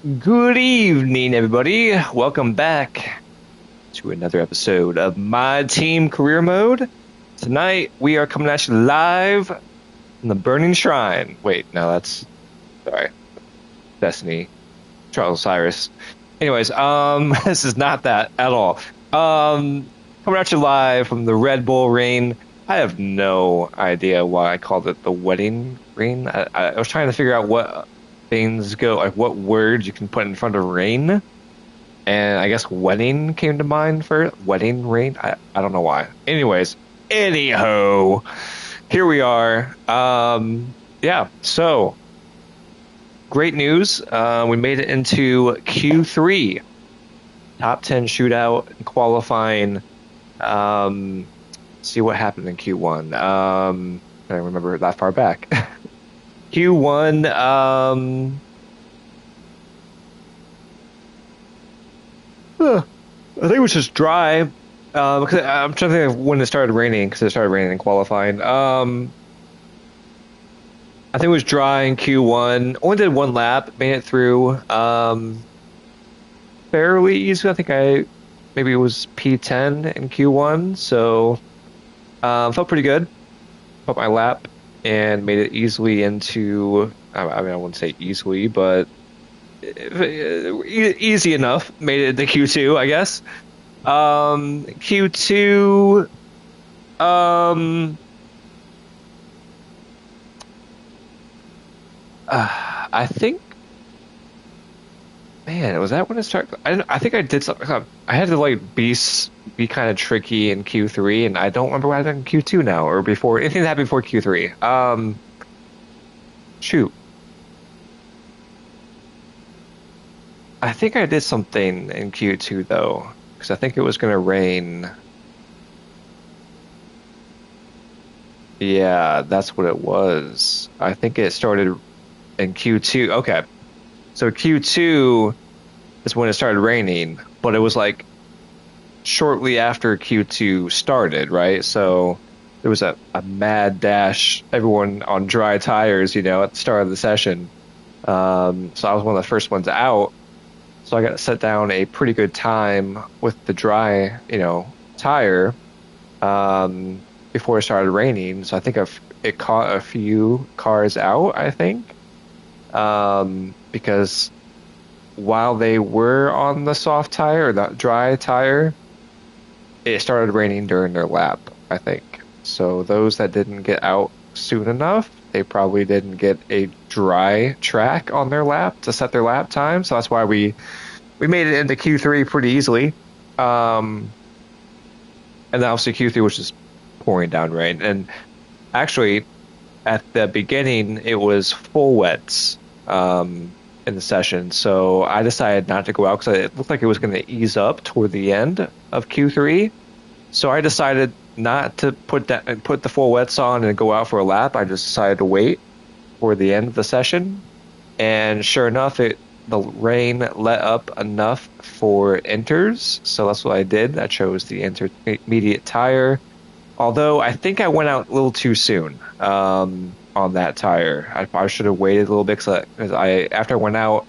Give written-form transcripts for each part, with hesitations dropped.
Good evening, everybody. Welcome back to another episode of My Team Career Mode. Tonight, we are coming at you live from the Burning Shrine. Wait, no, sorry, Destiny, Charles Osiris. Anyways, this is not that at all. Coming at you live from the Red Bull Ring. I have no idea why I called it the Wedding Ring. I was trying to figure out what things go, like what words you can put in front of rain, and I guess wedding came to mind first. Wedding rain. I don't know why. Anyhow, here we are. Yeah, so great news. We made it into Q3, top 10 shootout qualifying. See what happened in Q1. I don't remember that far back. Q1, I think it was just dry. Because I'm trying to think of when it started raining, because it started raining in qualifying. I think it was dry in Q1. Only did one lap, made it through fairly easy. I think maybe it was P10 in Q1, so felt pretty good. Put my lap and made it easily into, I mean, I wouldn't say easily, but easy enough. Made it into Q2, I guess. Q2, I think, man, was that when it started? I think I did something. I had to like be kind of tricky in Q3, and I don't remember what happened in Q2 now or before. Anything that happened before Q3. Shoot. I think I did something in Q2 though, because I think it was gonna rain. Yeah, that's what it was. I think it started in Q2. Okay. So Q2 is when it started raining, but it was like shortly after Q2 started, right? So there was a mad dash, everyone on dry tires, at the start of the session. So I was one of the first ones out. So I got to set down a pretty good time with the dry, tire before it started raining. So I think it caught a few cars out, I think. Because while they were on the soft tire or the dry tire, it started raining during their lap, I think. So those that didn't get out soon enough, they probably didn't get a dry track on their lap to set their lap time. So that's why we made it into Q3 pretty easily. And then obviously Q3 was just pouring down rain. And actually, at the beginning, it was full wets in the session. So I decided not to go out because it looked like it was going to ease up toward the end of Q3. So I decided not to put the full wets on and go out for a lap. I just decided to wait for the end of the session. And sure enough, the rain let up enough for inters. So that's what I did. I chose the intermediate tire. Although I think I went out a little too soon on that tire. I probably should have waited a little bit because after I went out,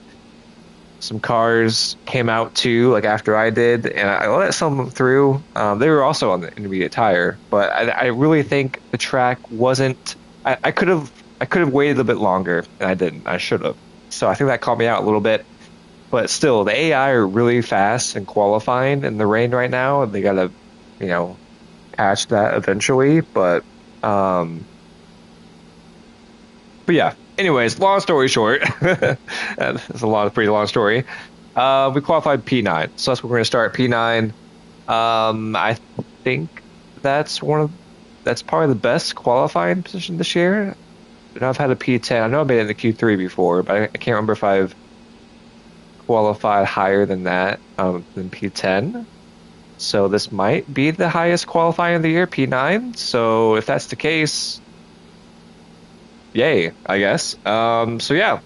some cars came out too, like after I did, and I let some of them through. They were also on the intermediate tire, but I really think the track wasn't. I could have waited a bit longer, and I didn't. I should have. So I think that caught me out a little bit. But still, the AI are really fast and qualifying in the rain right now, and they gotta, patch that eventually. But yeah. Anyways, long story short, that's a pretty long story. We qualified P9, so that's what we're gonna start P9. I think that's probably the best qualifying position this year. I've had a P10. I know I've been in the Q3 before, but I can't remember if I've qualified higher than that, than P10. So this might be the highest qualifying of the year, P9. So if that's the case, yay, I guess. So yeah,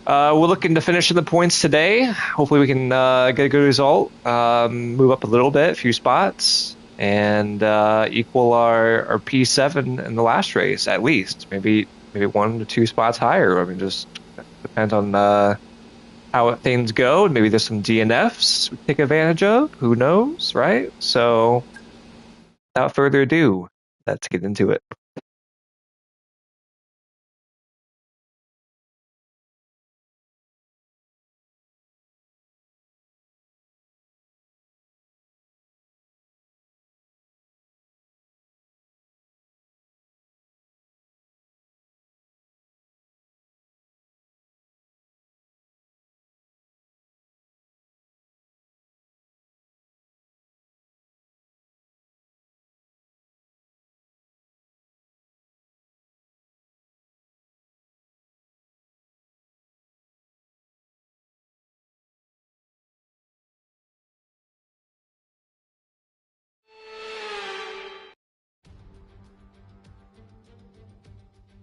we're looking to finish in the points today. Hopefully we can get a good result, move up a little bit, a few spots, and equal our P7 in the last race at least. Maybe 1 to 2 spots higher. I mean, just depends on how things go. Maybe there's some DNFs we take advantage of. Who knows, right? So, without further ado, let's get into it.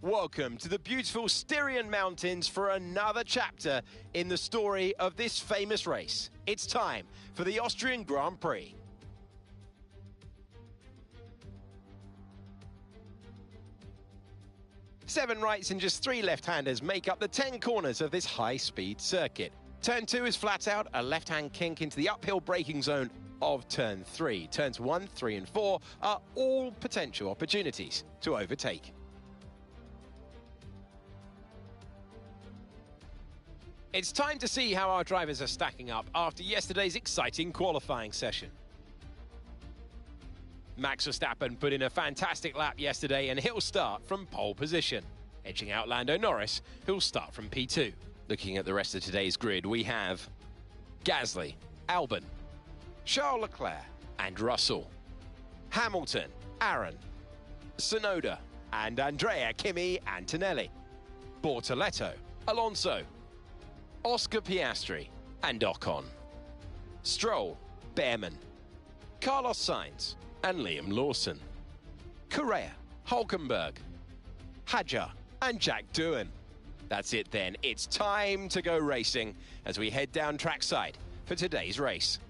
Welcome to the beautiful Styrian Mountains for another chapter in the story of this famous race. It's time for the Austrian Grand Prix. Seven rights and just three left-handers make up the 10 corners of this high-speed circuit. Turn 2 is flat out, a left-hand kink into the uphill braking zone of Turn 3. Turns 1, 3 and 4 are all potential opportunities to overtake. It's time to see how our drivers are stacking up after yesterday's exciting qualifying session. Max Verstappen put in a fantastic lap yesterday and he'll start from pole position, edging out Lando Norris, who'll start from P2. Looking at the rest of today's grid, we have Gasly, Albon, Charles Leclerc and Russell, Hamilton, Aaron, Tsunoda and Andrea Kimi Antonelli, Bortoleto, Alonso, Oscar Piastri and Ocon, Stroll, Behrman, Carlos Sainz and Liam Lawson, Correa, Hulkenberg, Hadjar and Jack Doohan. That's it then, it's time to go racing as we head down trackside for today's race.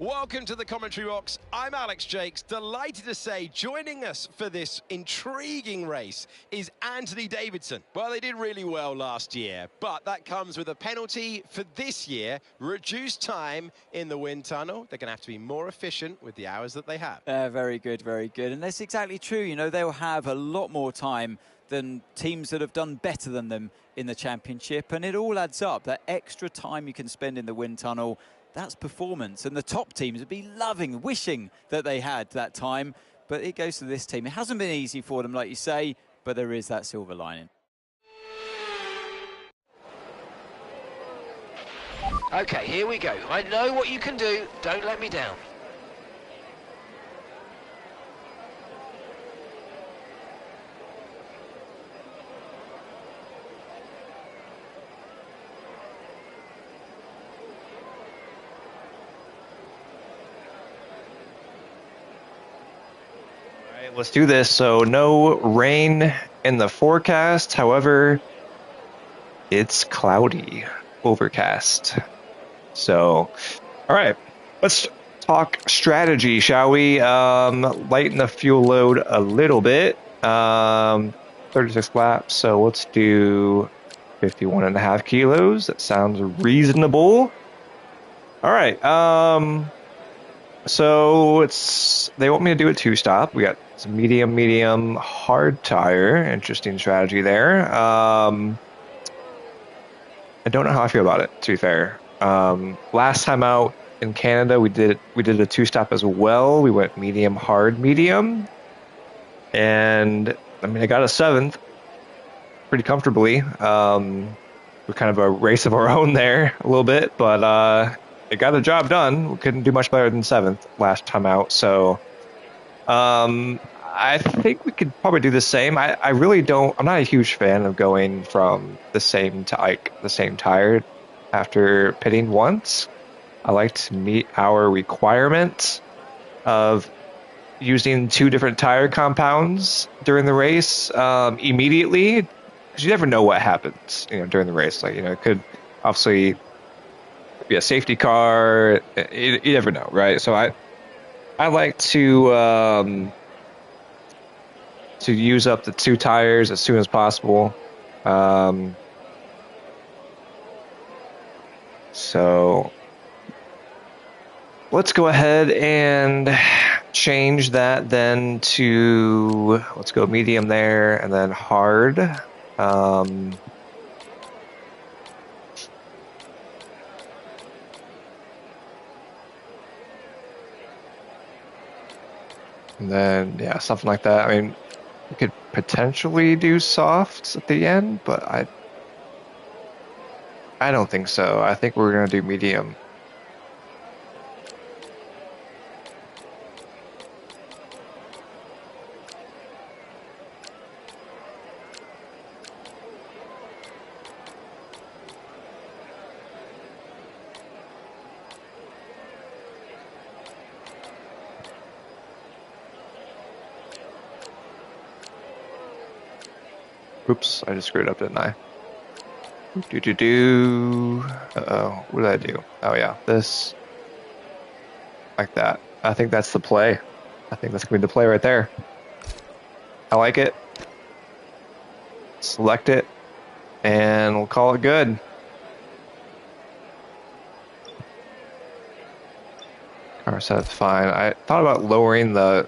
Welcome to the commentary box. I'm Alex Jakes, delighted to say joining us for this intriguing race is Anthony Davidson. Well, they did really well last year, but that comes with a penalty for this year, reduced time in the wind tunnel. They're going to have to be more efficient with the hours that they have. Very good, very good. And that's exactly true. You know, they'll have a lot more time than teams that have done better than them in the championship. And it all adds up. That extra time you can spend in the wind tunnel, that's performance, and the top teams would be loving, wishing that they had that time, but it goes to this team. It hasn't been easy for them, like you say, but there is that silver lining. Okay, here we go. I know what you can do. Don't let me down. Let's do this. So no rain in the forecast. However, it's cloudy, overcast. So, all right, let's talk strategy, shall we? Lighten the fuel load a little bit. 36 laps. So let's do 51.5 kilos. That sounds reasonable. All right. So they want me to do a two-stop. We got some medium, hard tire. Interesting strategy there. I don't know how I feel about it, to be fair. Last time out in Canada, we did a two-stop as well. We went medium, hard, medium. And, I mean, I got a 7th pretty comfortably. We're kind of a race of our own there a little bit, but it got the job done. We couldn't do much better than 7th last time out. So I think we could probably do the same. I really don't. I'm not a huge fan of going from the same tire after pitting once. I like to meet our requirement of using 2 different tire compounds during the race immediately, because you never know what happens, during the race. Like, it could obviously be a safety car. You never know, right? So I like to use up the 2 tires as soon as possible. So let's go ahead and change that then to, let's go medium there and then hard. And then, yeah, something like that. I mean, we could potentially do softs at the end, but I don't think so. I think we're going to do medium. Oops, I just screwed up, didn't I? Uh-oh, what did I do? Oh yeah, this. Like that. I think that's the play. I think that's going to be the play right there. I like it. Select it, and we'll call it good. Car set's fine. I thought about lowering the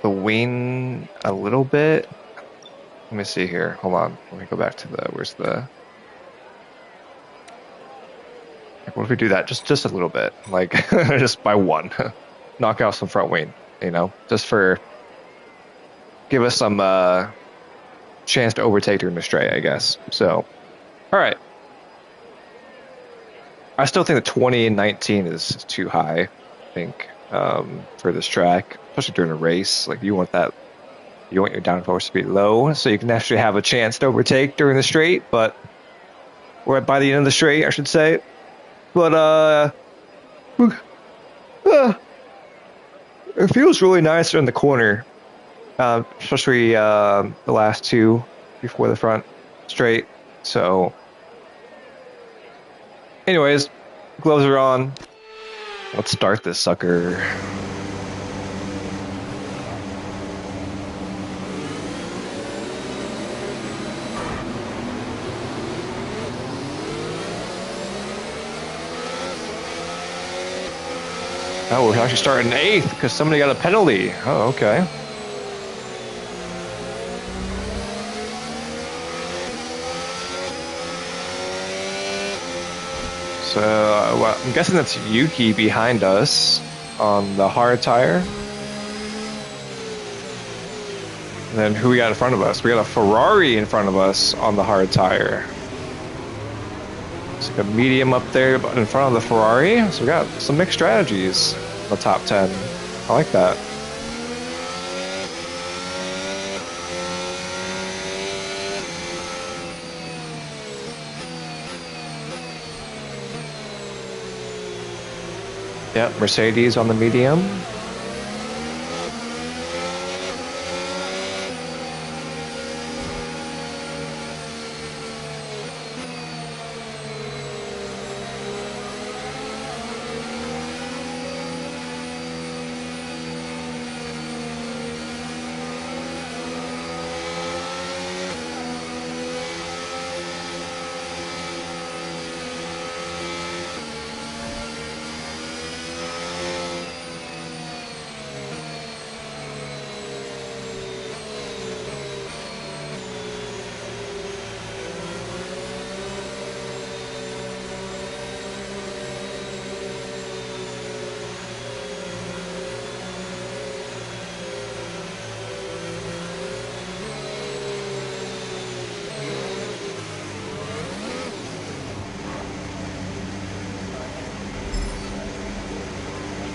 wing a little bit. Let me see here. Hold on. Let me go back to where's the... What if we do that just a little bit? Like, just by one. Knock out some front wing, you know? Just for... Give us some chance to overtake during the straight, I guess. So, all right. I still think the 20 and 19 is too high, I think, for this track, especially during a race. Like, you want your downforce to be low so you can actually have a chance to overtake during the straight, but we're by the end of the straight, I should say. But it feels really nice in the corner, especially the last two before the front straight. So, anyways, gloves are on. Let's start this sucker. Oh, we're actually starting 8th because somebody got a penalty. Oh, okay. So well, I'm guessing that's Yuki behind us on the hard tire. And then who we got in front of us? We got a Ferrari in front of us on the hard tire. It's like a medium up there in front of the Ferrari. So we got some mixed strategies in the top 10. I like that. Yep, Mercedes on the medium.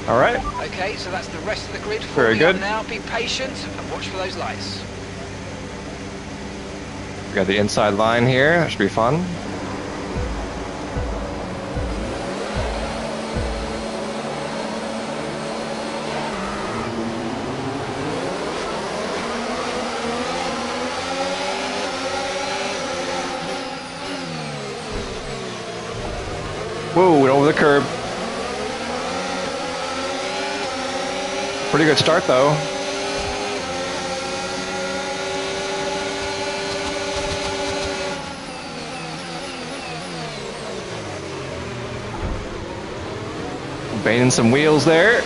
All right. Okay, so that's the rest of the grid. Very good. Now be patient and watch for those lights. We got the inside line here. That should be fun. Whoa, went over the curb. Pretty good start, though. Banging some wheels there.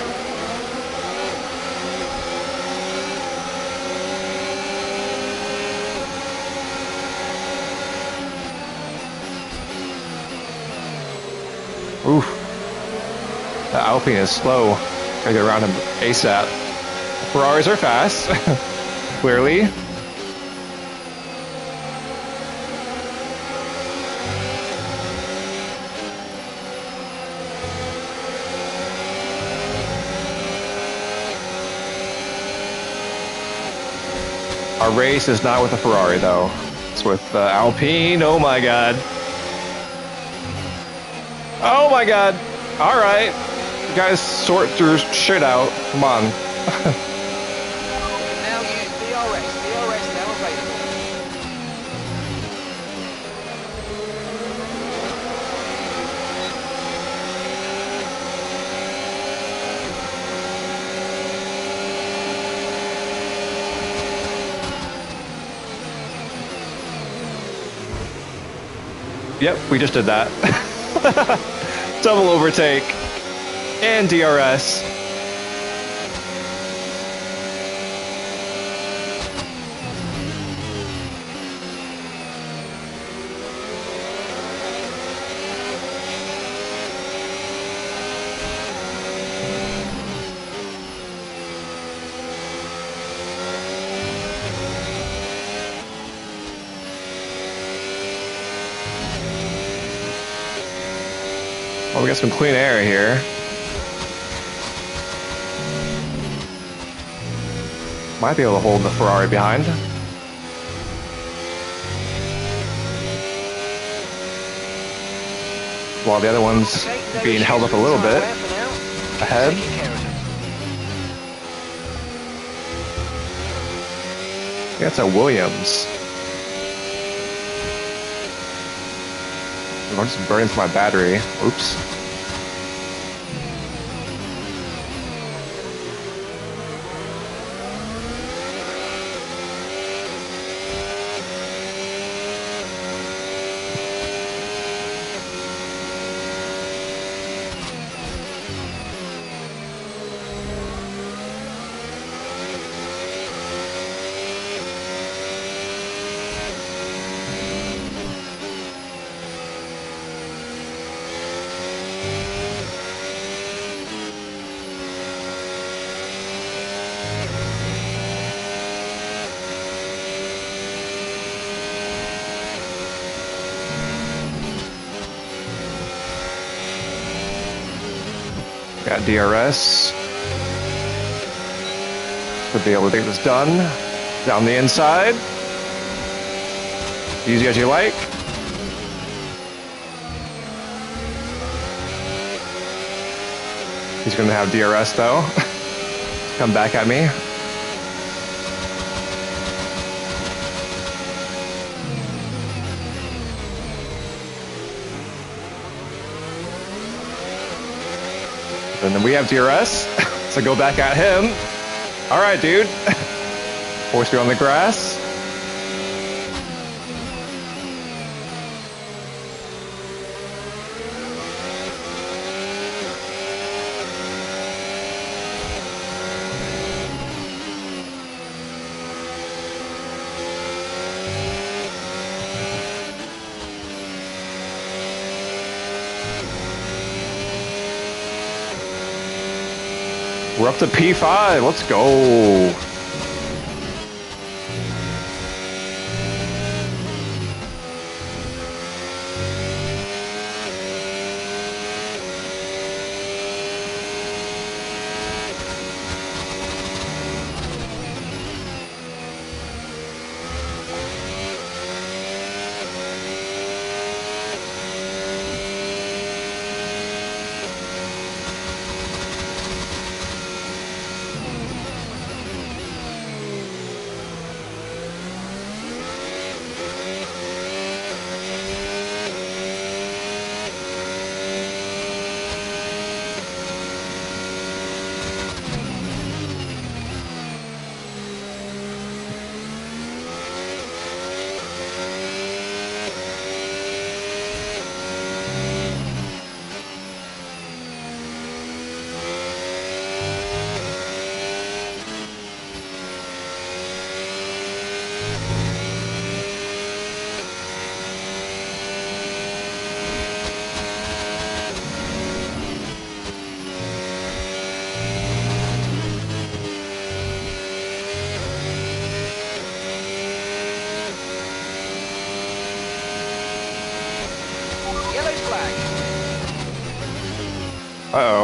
Oof. The Alpine is slow. Gotta get around him ASAP. Ferraris are fast, clearly. Our race is not with the Ferrari, though. It's with the Alpine. Oh my god. Oh my god. All right. You guys sort your shit out. Come on. Now use DRS. DRS now available. Yep, we just did that. Double overtake and DRS. Well, we got some clean air here. Might be able to hold the Ferrari behind. While the other one's being held up a little bit ahead. That's a Williams. I'm just burning through my battery. Oops. Got DRS. Should be able to get this done. Down the inside. Easy as you like. He's going to have DRS though. Come back at me. And then we have DRS, so go back at him. All right, dude. Force you on the grass. We're up to P5. Let's go.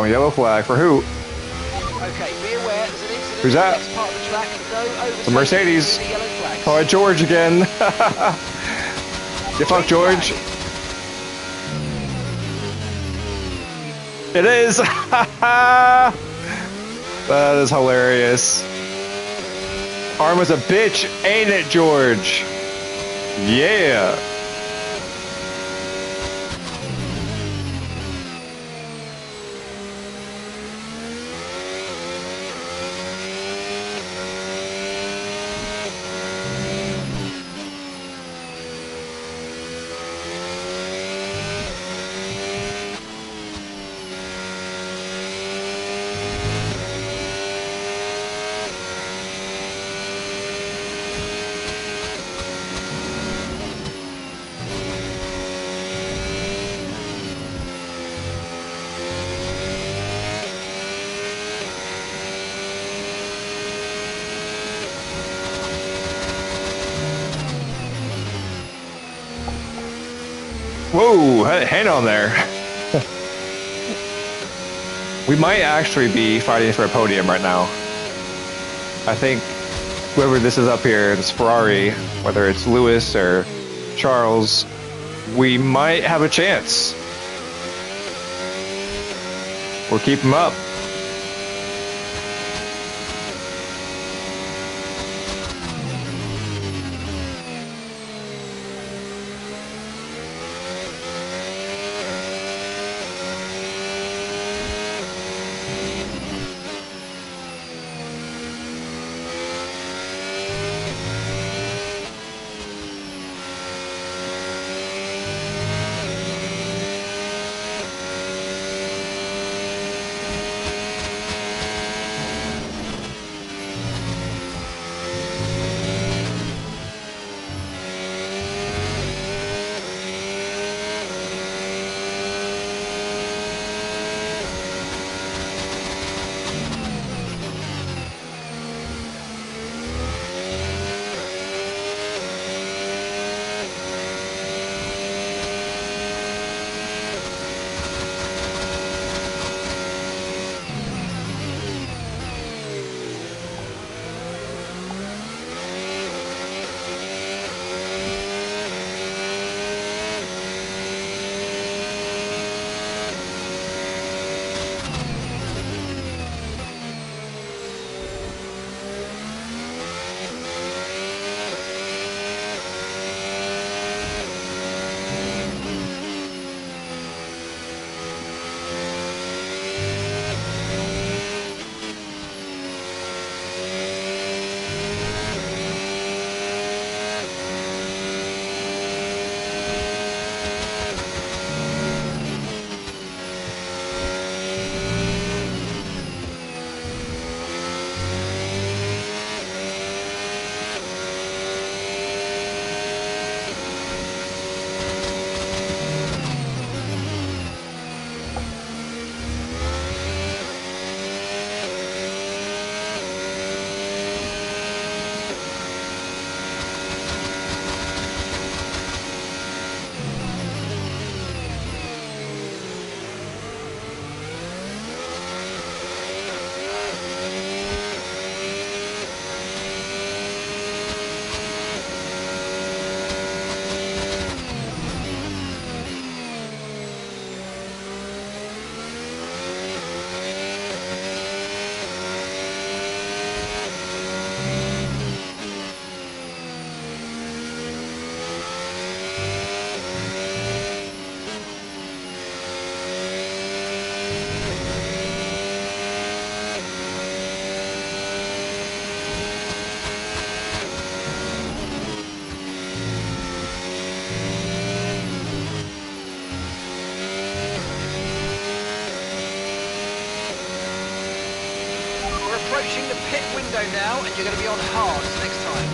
Oh, yellow flag for who? Okay, be aware, there's an incident Who's that? in the next part of the track. No overtaking The Mercedes. through the yellow flags. Oh, George again. Get fucked, Green George. flag. It is. That is hilarious. Arma's a bitch, ain't it, George? Yeah. Whoa, hang on there. We might actually be fighting for a podium right now. I think whoever this is up here, this Ferrari, whether it's Lewis or Charles, we might have a chance. Or keep them up. Approaching the pit window now, and you're going to be on hards next time.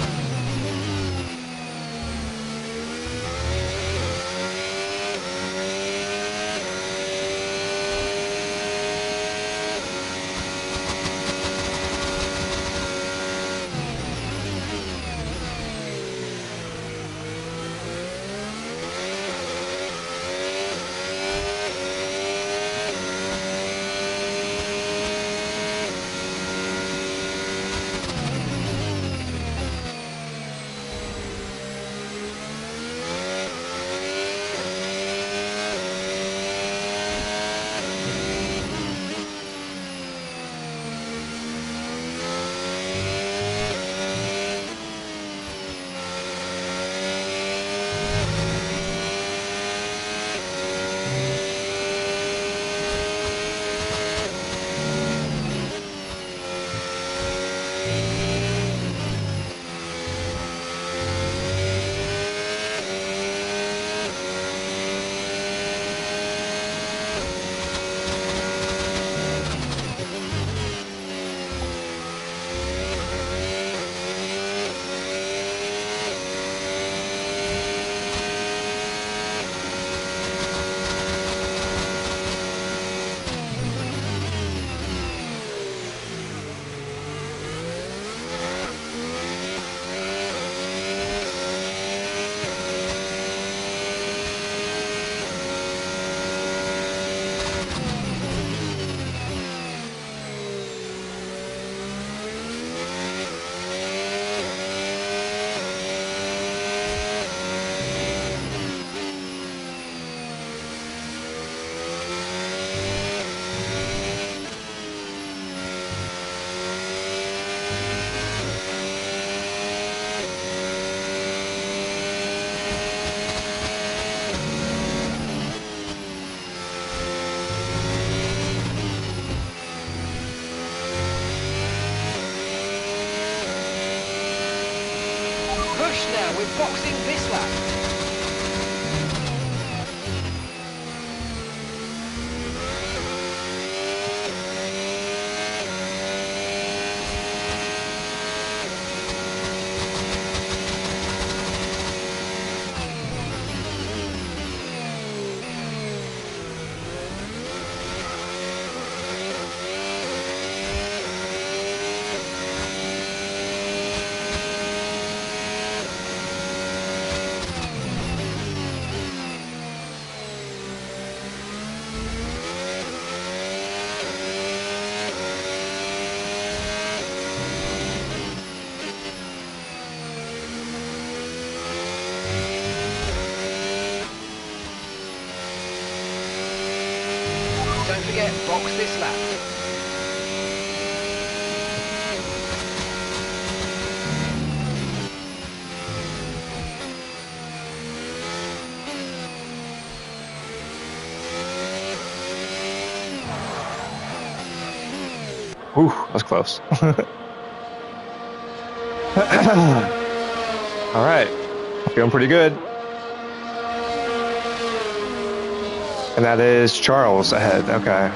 push now. We're boxing this lap. Don't forget, box this lap. Whew, that was close. All right, feeling pretty good. And that is Charles ahead. Okay.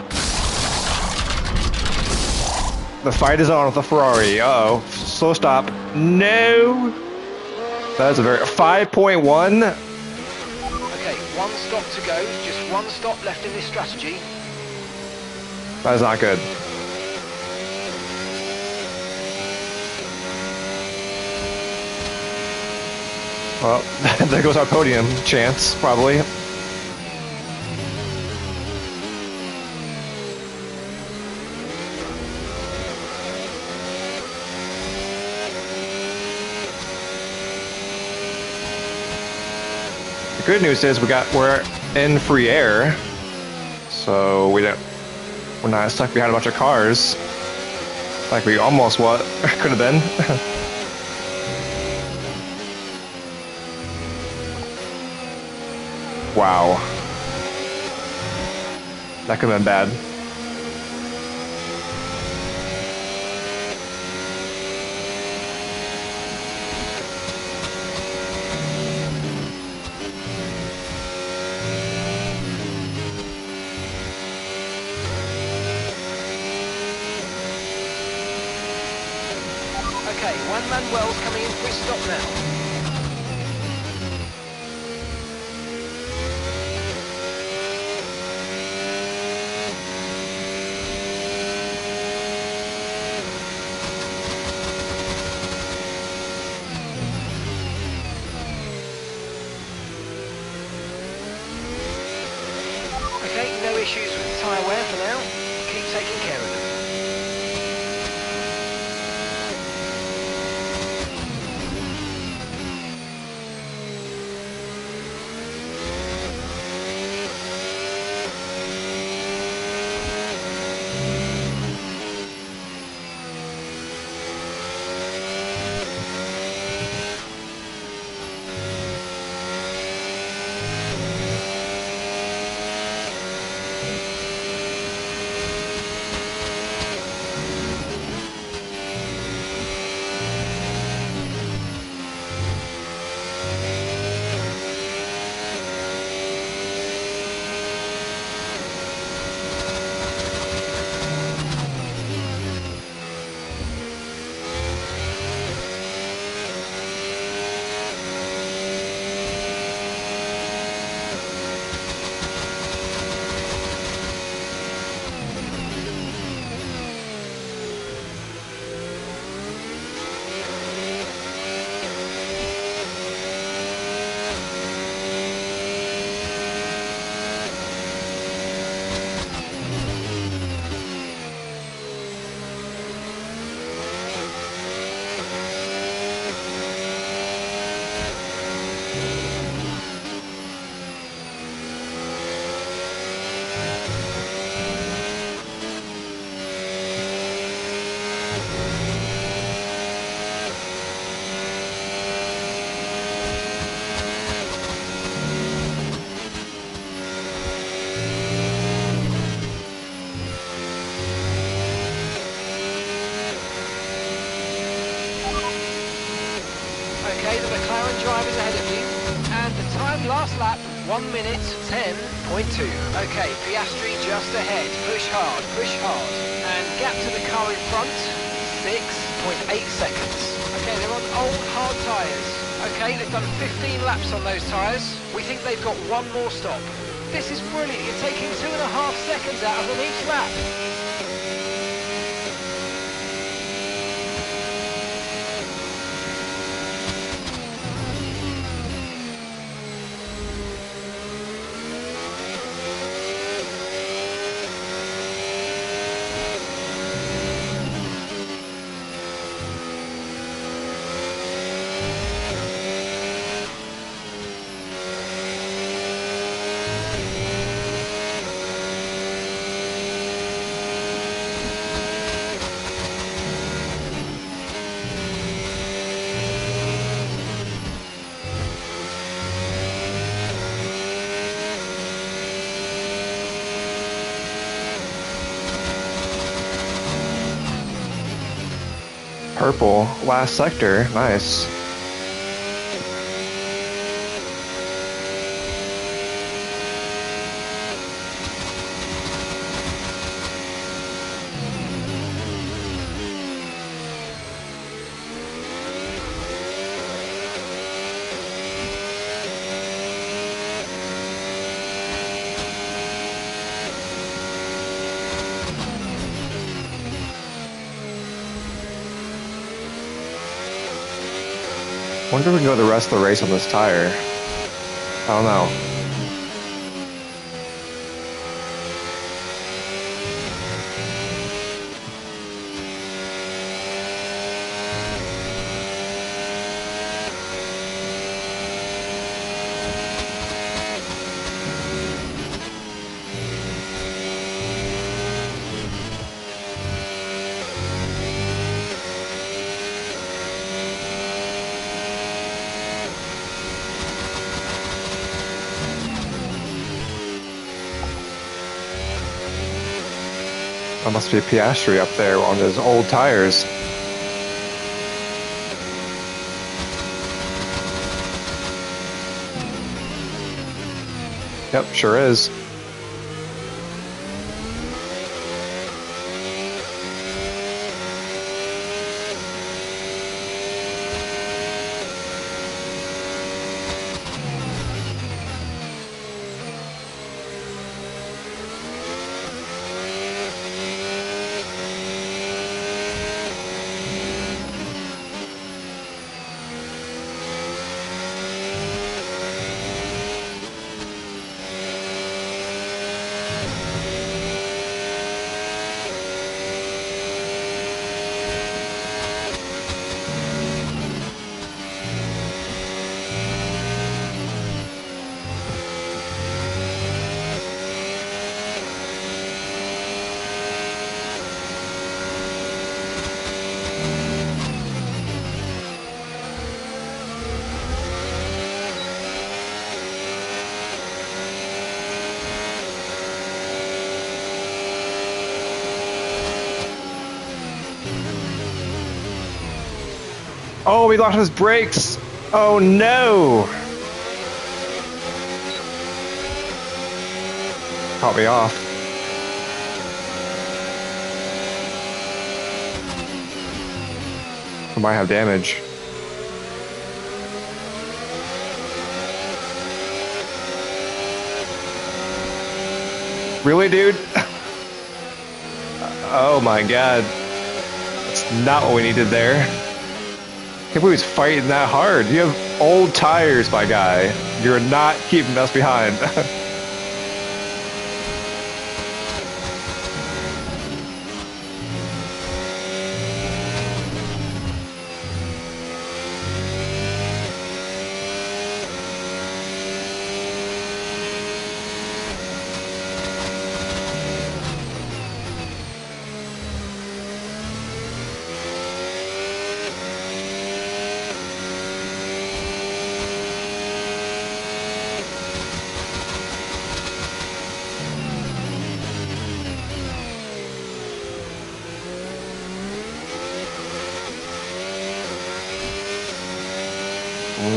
The fight is on with the Ferrari. Uh-oh. Slow stop. No. That is a very 5.1. Okay, one stop to go. Just one stop left in this strategy. That is not good. Well, there goes our podium chance, probably. The good news is we're in free air, so we're not stuck behind a bunch of cars like we almost could have been. Wow, that could have been bad. Okay, Juan Manuel's coming in for his stop now. Okay, no issues with tyre wear for now. Keep taking care of them. drivers ahead of you. And the time last lap, 1 minute 10.2. Okay, Piastri just ahead. Push hard, push hard. And gap to the car in front, 6.8 seconds. Okay, they're on old hard tyres. Okay, they've done 15 laps on those tyres. We think they've got one more stop. This is brilliant. You're taking 2.5 seconds out of them each lap. Purple, last sector, nice. Wonder if we can go the rest of the race on this tire. I don't know. That must be Piastri up there on his old tires. Yep, sure is. Oh, we lost his brakes. Oh no. Caught me off. I might have damage. Really, dude? Oh my god. That's not what we needed there. I can't believe he's fighting that hard. You have old tires, my guy. You're not keeping us behind.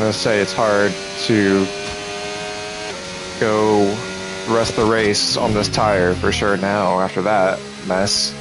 gonna say it's hard to go the rest of the race on this tire for sure now after that mess.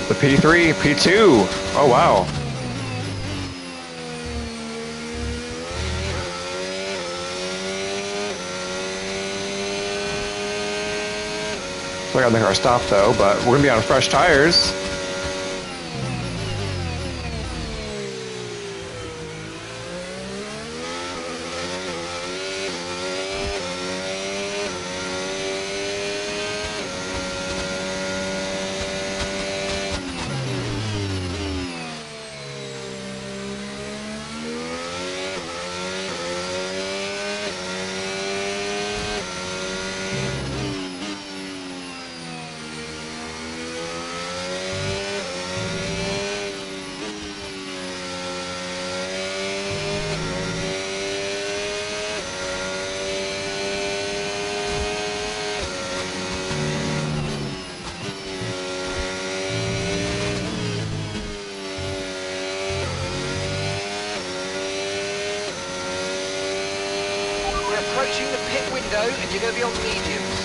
The P3, P2. Oh, wow. So I gotta make our stop though, but we're gonna be on fresh tires. Approaching the pit window and you're going to be on mediums.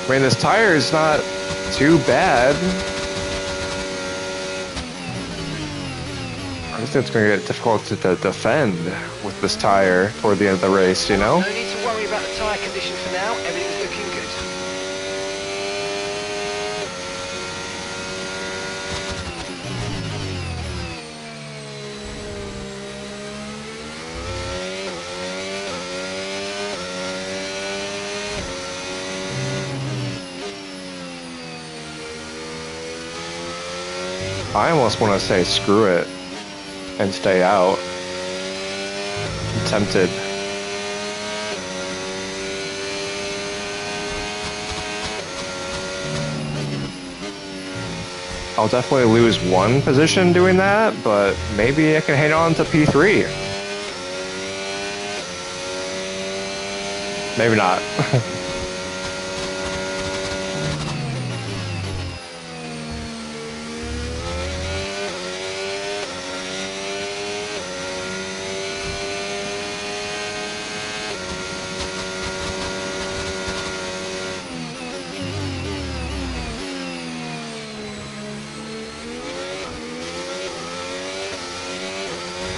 I mean, this tire is not too bad. I just think it's going to get difficult to defend with this tire toward the end of the race, you know? No need to worry about the tyre condition for now. Everything's looking good. I almost want to say screw it and stay out. I'm tempted. I'll definitely lose one position doing that, but maybe I can hang on to P3. Maybe not.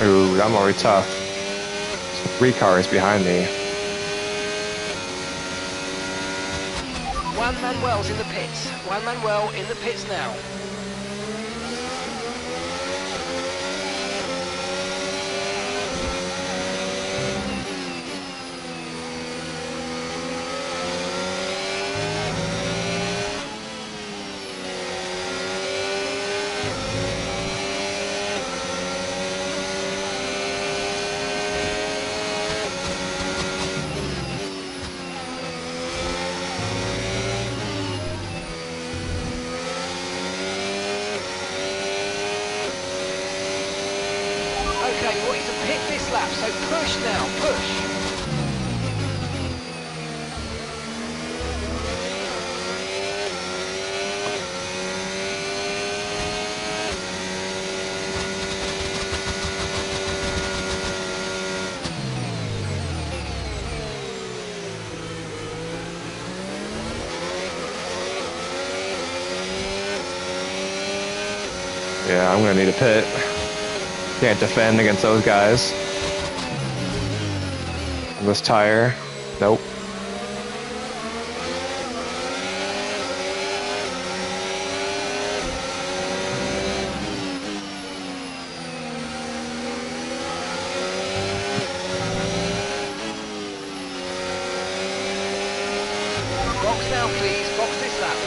Ooh, I'm already tough. So 3 cars behind me. Juan Manuel's in the pits. Juan Manuel in the pits now. Okay, we want you to pick this lap, so push now, push. Yeah, I'm gonna need a pit. Can't defend against those guys. This tire, nope. Box now, please. Box this lap.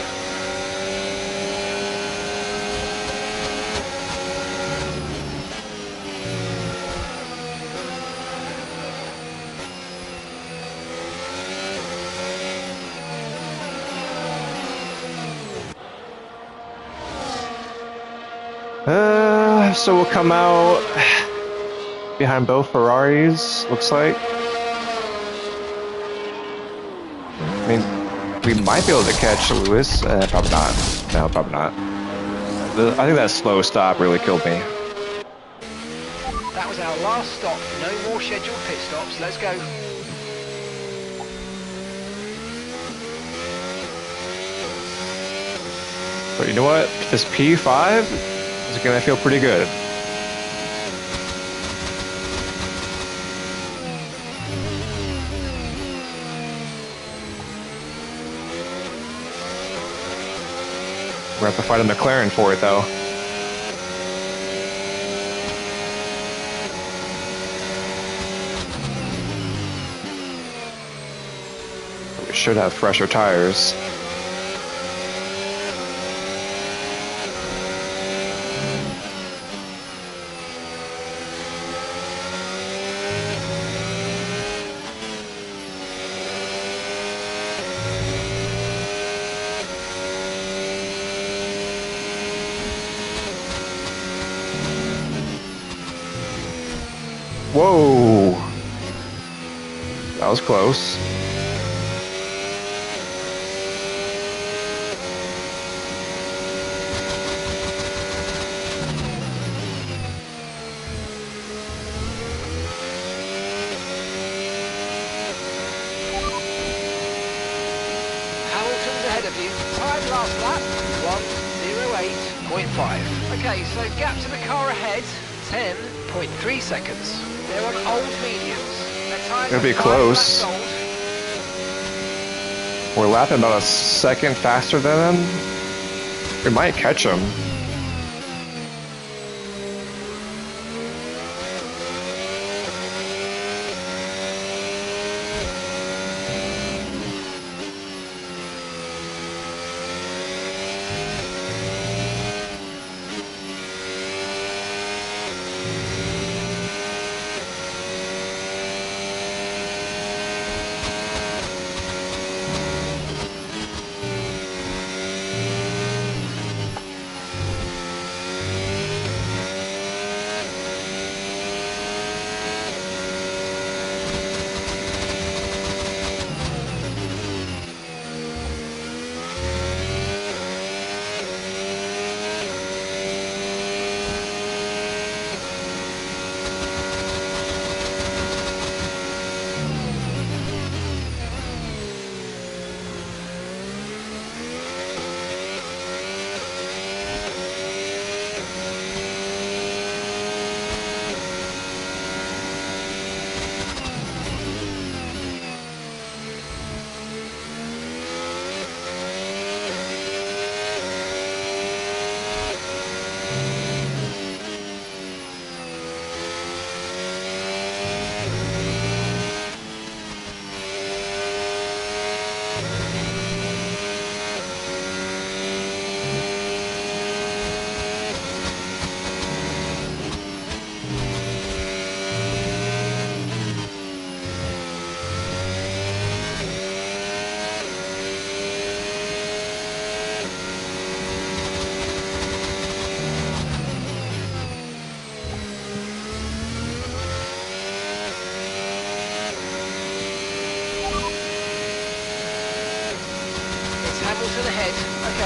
So we'll come out behind both Ferraris, looks like. I mean, we might be able to catch Lewis. Probably not. No, probably not. I think that slow stop really killed me. That was our last stop. No more scheduled pit stops. Let's go. But you know what? This P5 is gonna feel pretty good. We're gonna have to fight a McLaren for it though. We should have fresher tires. Whoa! That was close. Hamilton's ahead of you. Time last lap, 1:08.5. Okay, so gap to the car ahead, 10.3 seconds. They're on old mediums. Their tyres It'll be are 5 close. laps old. We're lapping about a second faster than them. We might catch them.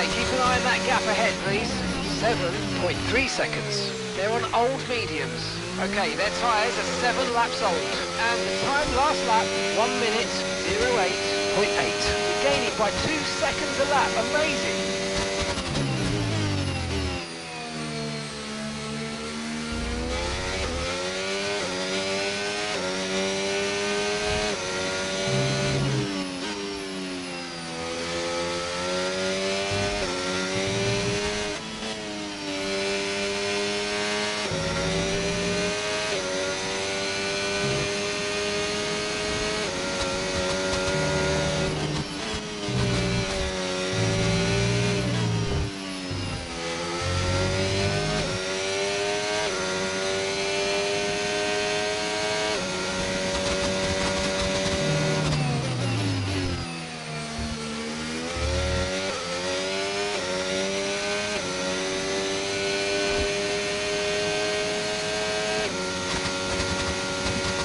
Okay, keep an eye on that gap ahead, please. 7.3 seconds. They're on old mediums. Okay, their tyres are 7 laps old. And the time last lap, 1 minute, 08.8. You're gaining by 2 seconds a lap. Amazing.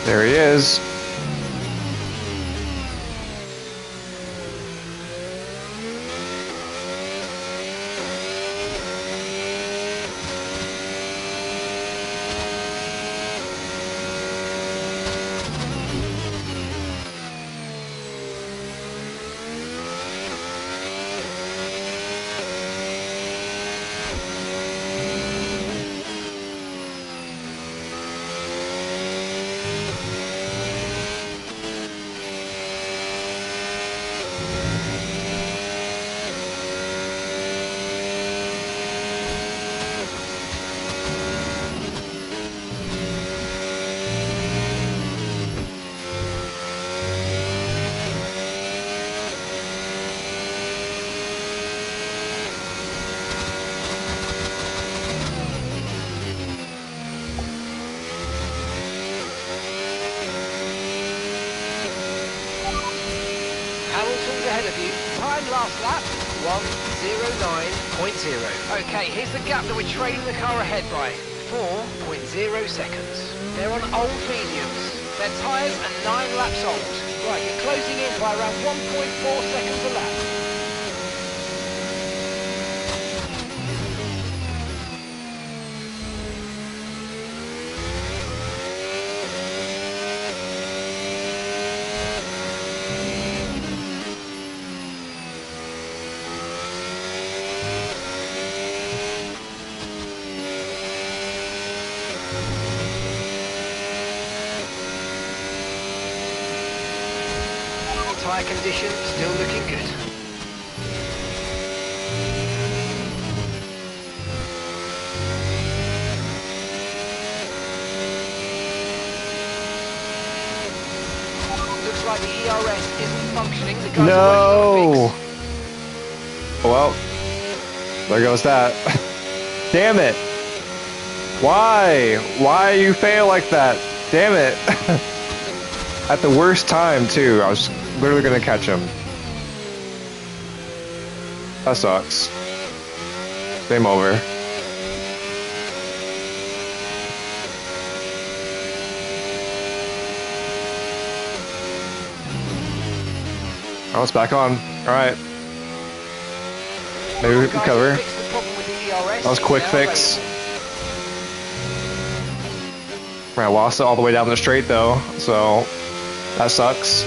There he is. Hamilton's ahead of you. Time last lap, 1:09.0. Okay, here's the gap that we're trailing the car ahead by. 4.0 seconds. They're on old mediums. Their tyres are 9 laps old. Right, you're closing in by around 1.4 seconds a lap. Tyre condition still looking good. Looks like the ERS isn't functioning. The guys are working on a fix. Well, there goes that. Damn it. Why? Why you fail like that? Damn it. At the worst time, too. I was literally going to catch him. That sucks. Game over. Oh, it's back on. Alright. Maybe we can cover. That was a quick fix. I lost it all the way down the straight though, so that sucks.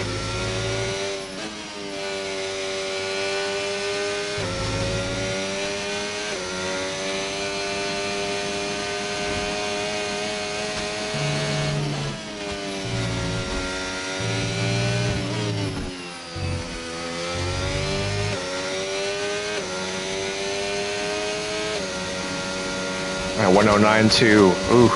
At 109.2. Ooh.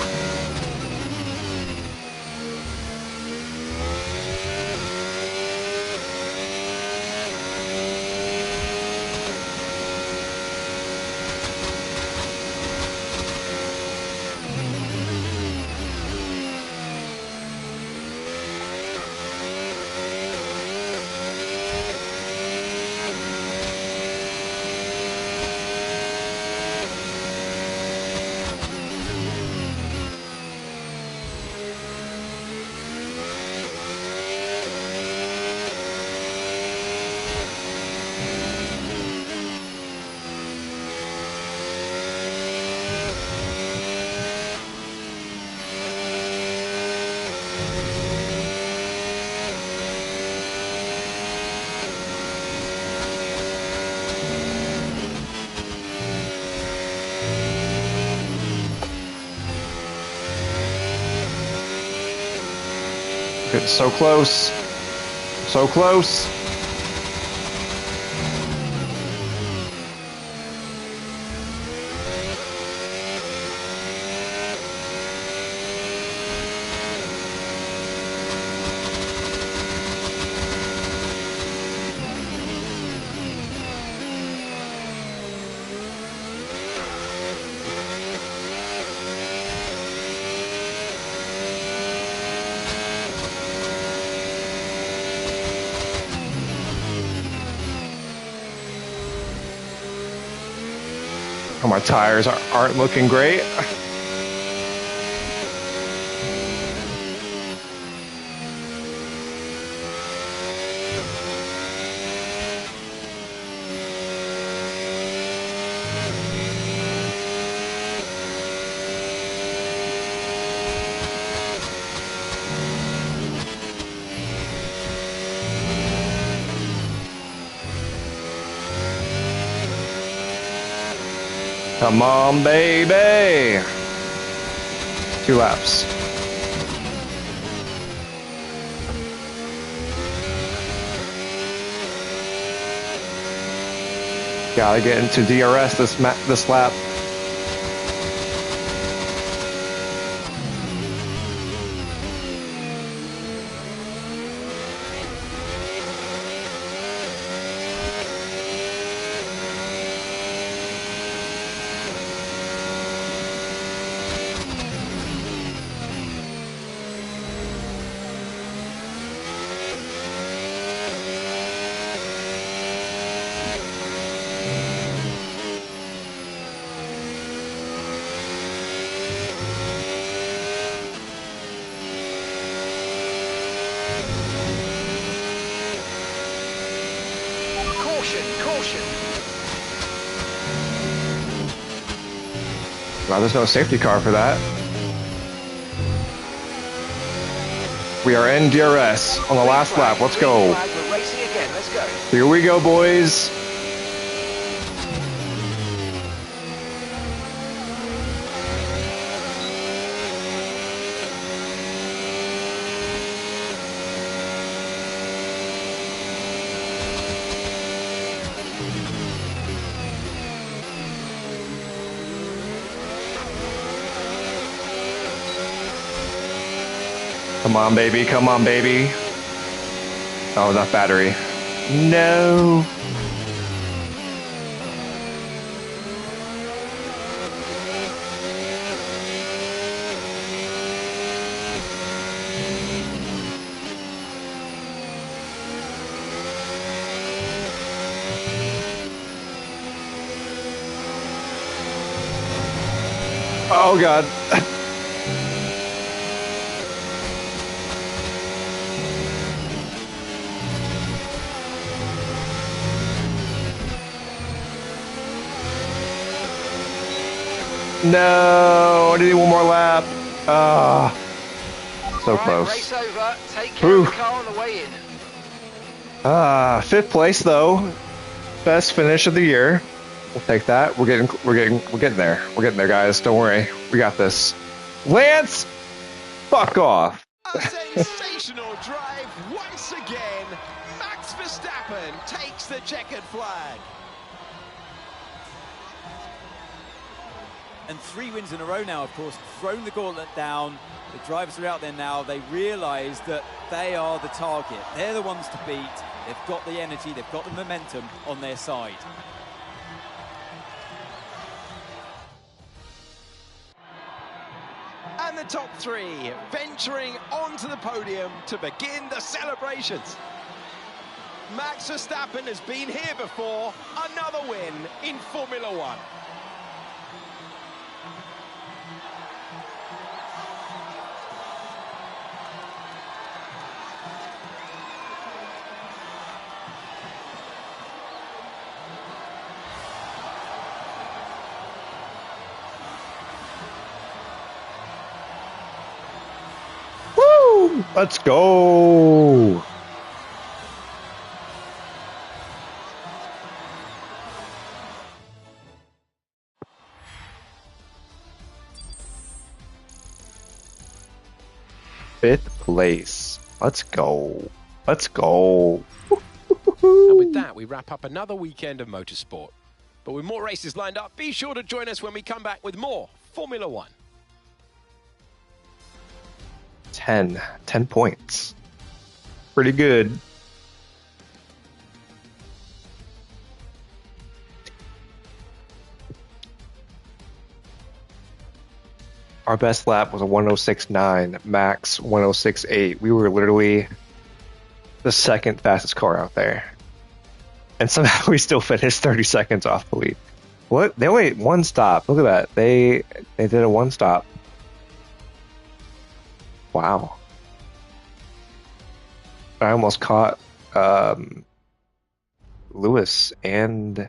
Getting so close. So close. Oh, my tires aren't looking great. Come on, baby. 2 laps. Gotta get into DRS this lap. Caution. Wow, there's no safety car for that. We are in DRS on the last lap. Let's go. We're racing again. Let's go. Here we go, boys. Come on, baby. Come on, baby. Oh, that battery. No. Oh, God. No, I need one more lap. So close. Race over. Take care of the car on the way in. 5th place though. Best finish of the year. We'll take that. We're getting there. We're getting there, guys. Don't worry. We got this. Lance, fuck off. A sensational drive once again. Max Verstappen takes the checkered flag. And 3 wins in a row now, of course, thrown the gauntlet down. The drivers are out there now. They realise that they are the target. They're the ones to beat. They've got the energy, they've got the momentum on their side. And the top 3 venturing onto the podium to begin the celebrations. Max Verstappen has been here before. Another win in Formula One. Let's go. Fifth place. Let's go. Let's go. And with that, we wrap up another weekend of motorsport. But with more races lined up, be sure to join us when we come back with more Formula One. 10 points. Pretty good. Our best lap was a 106.9, max 106.8. We were literally the second fastest car out there. And somehow we still finished 30 seconds off the lead. What? They only one stop. Look at that. They did a one stop. Wow. I almost caught Lewis, and I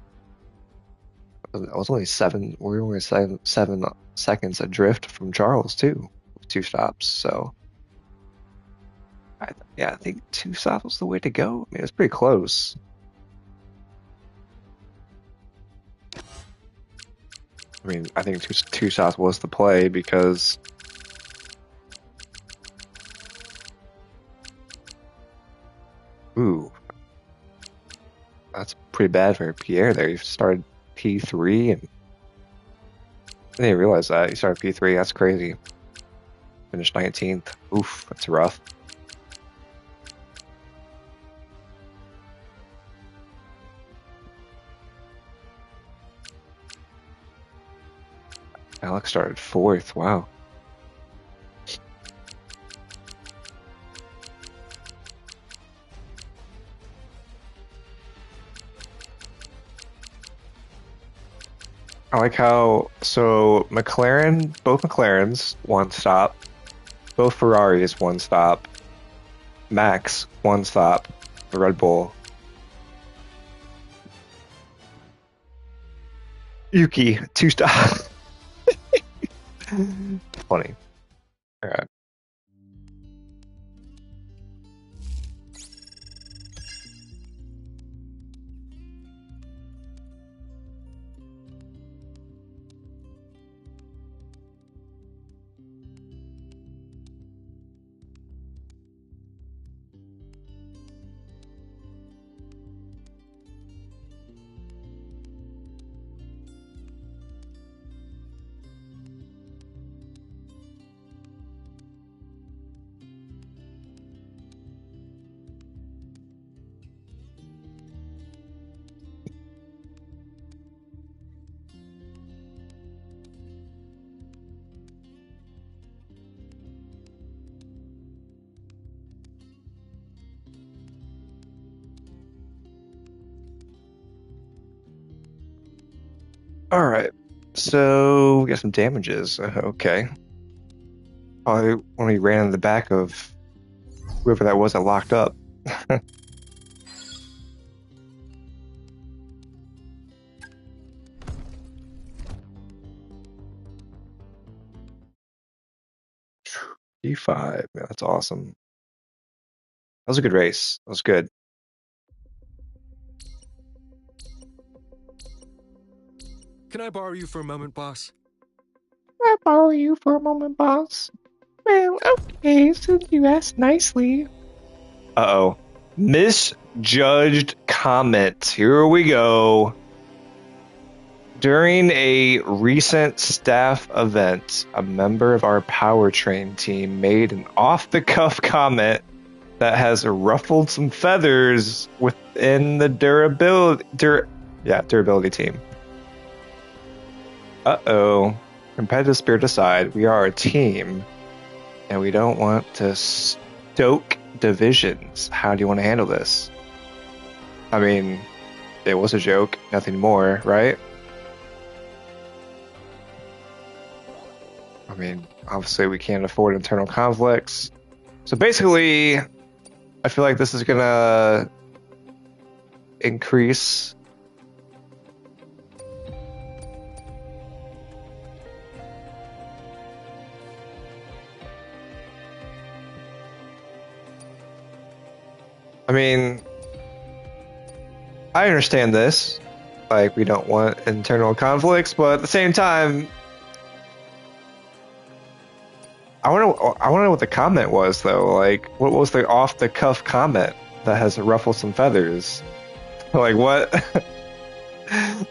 was only seven. We were only 7 seconds adrift from Charles too, with 2 stops. So, I think 2 stops was the way to go. I mean, it was pretty close. I mean, I think two stops was the play because. Ooh, that's pretty bad for Pierre there. You started P3 and I didn't realize that. You started P3, that's crazy. Finished 19th. Oof, that's rough. Alex started 4th, wow. I like how, so McLaren, both McLarens, 1 stop. Both Ferraris, 1 stop. Max, 1 stop. The Red Bull. Yuki, 2 stop. Funny. Alright. Alright, so we got some damages. Okay. Probably when we ran in the back of whoever that was that locked up. P5, yeah, that's awesome. That was a good race. That was good. Can I borrow you for a moment, boss? Can I borrow you for a moment, boss? Well, okay, since you asked nicely. Uh-oh. Misjudged comment. Here we go. During a recent staff event, a member of our powertrain team made an off-the-cuff comment that has ruffled some feathers within the durability team. Uh-oh. Competitive spirit aside, we are a team, and we don't want to stoke divisions. How do you want to handle this? I mean, it was a joke, nothing more, right? I mean, obviously we can't afford internal conflicts. So basically, I feel like this is gonna increase I mean, I understand this. Like, we don't want internal conflicts, but at the same time, I want to know what the comment was though. Like, what was the off the cuff comment that has ruffled some feathers? Like what?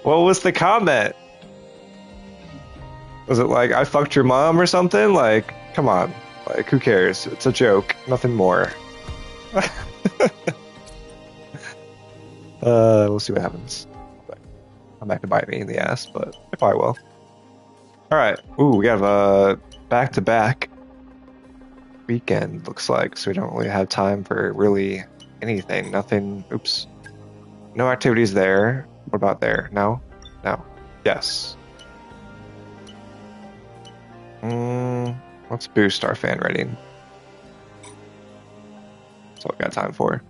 What was the comment? Was it like I fucked your mom or something? Like, come on. Like, who cares? It's a joke. Nothing more. We'll see what happens. I'm back to bite me in the ass, but it probably will. All right. Ooh, we have a back-to-back weekend, looks like, so we don't really have time for really anything. Nothing. Oops. No activities there. What about there? No? No. Yes. Let's boost our fan rating. That's all we got time for.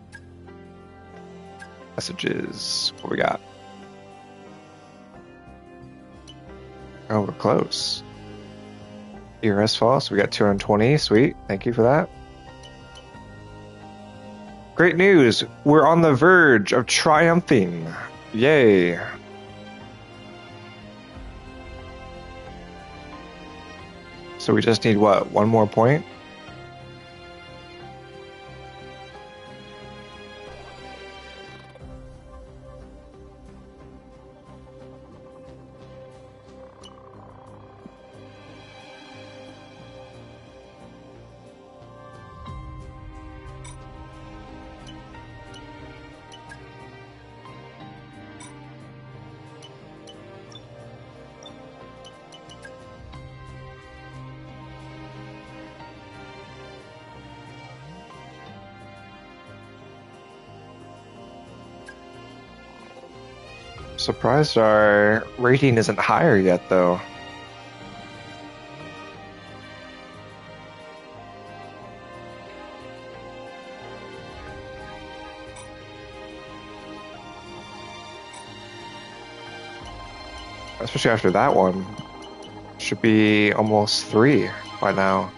Messages. What we got? Oh, we're close. ERS fall, so we got 220. Sweet. Thank you for that. Great news. We're on the verge of triumphing. Yay. So we just need what? One more point? Surprised our rating isn't higher yet, though. Especially after that one. Should be almost 3 by now.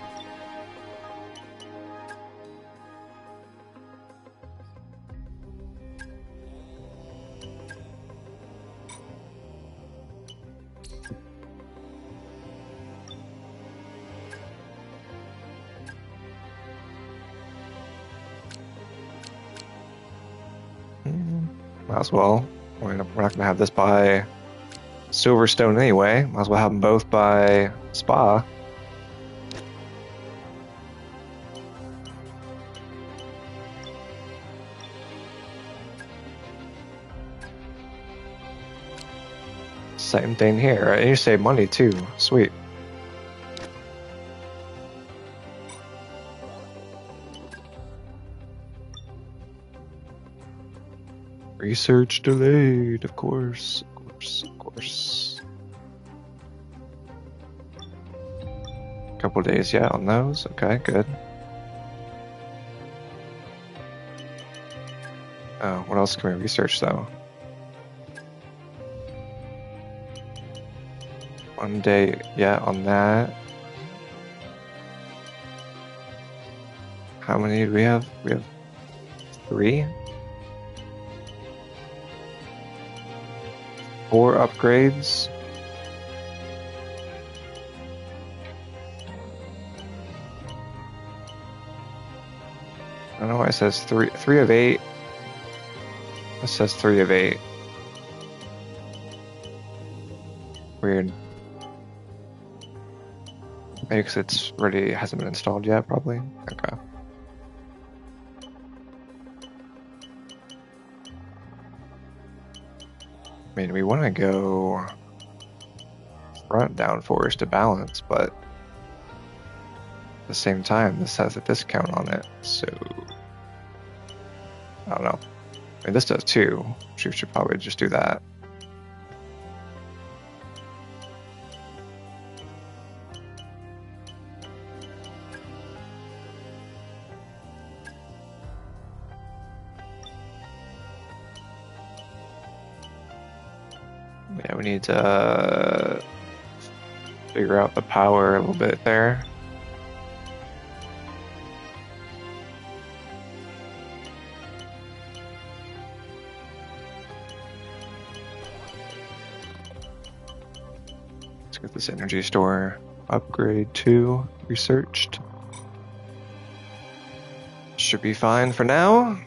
Might as well. We're not going to have this by Silverstone anyway. Might as well have them both by Spa. Same thing here. And you save money too. Sweet. Research delayed, of course. Of course. Couple days, yeah, on those. Okay, good. Oh, what else can we research though? 1 day, yeah, on that. How many do we have? We have 3? 4 upgrades. I don't know why it says 3 of 8. It says 3 of 8. Weird. Maybe because it's ready, hasn't been installed yet, probably. Okay. I mean, we want to go front downforce to balance, but at the same time, this has a discount on it, so I don't know. I mean, this does too. We should probably just do that. Yeah, we need to figure out the power a little bit there. Let's get this energy store upgrade too. researched. Should be fine for now.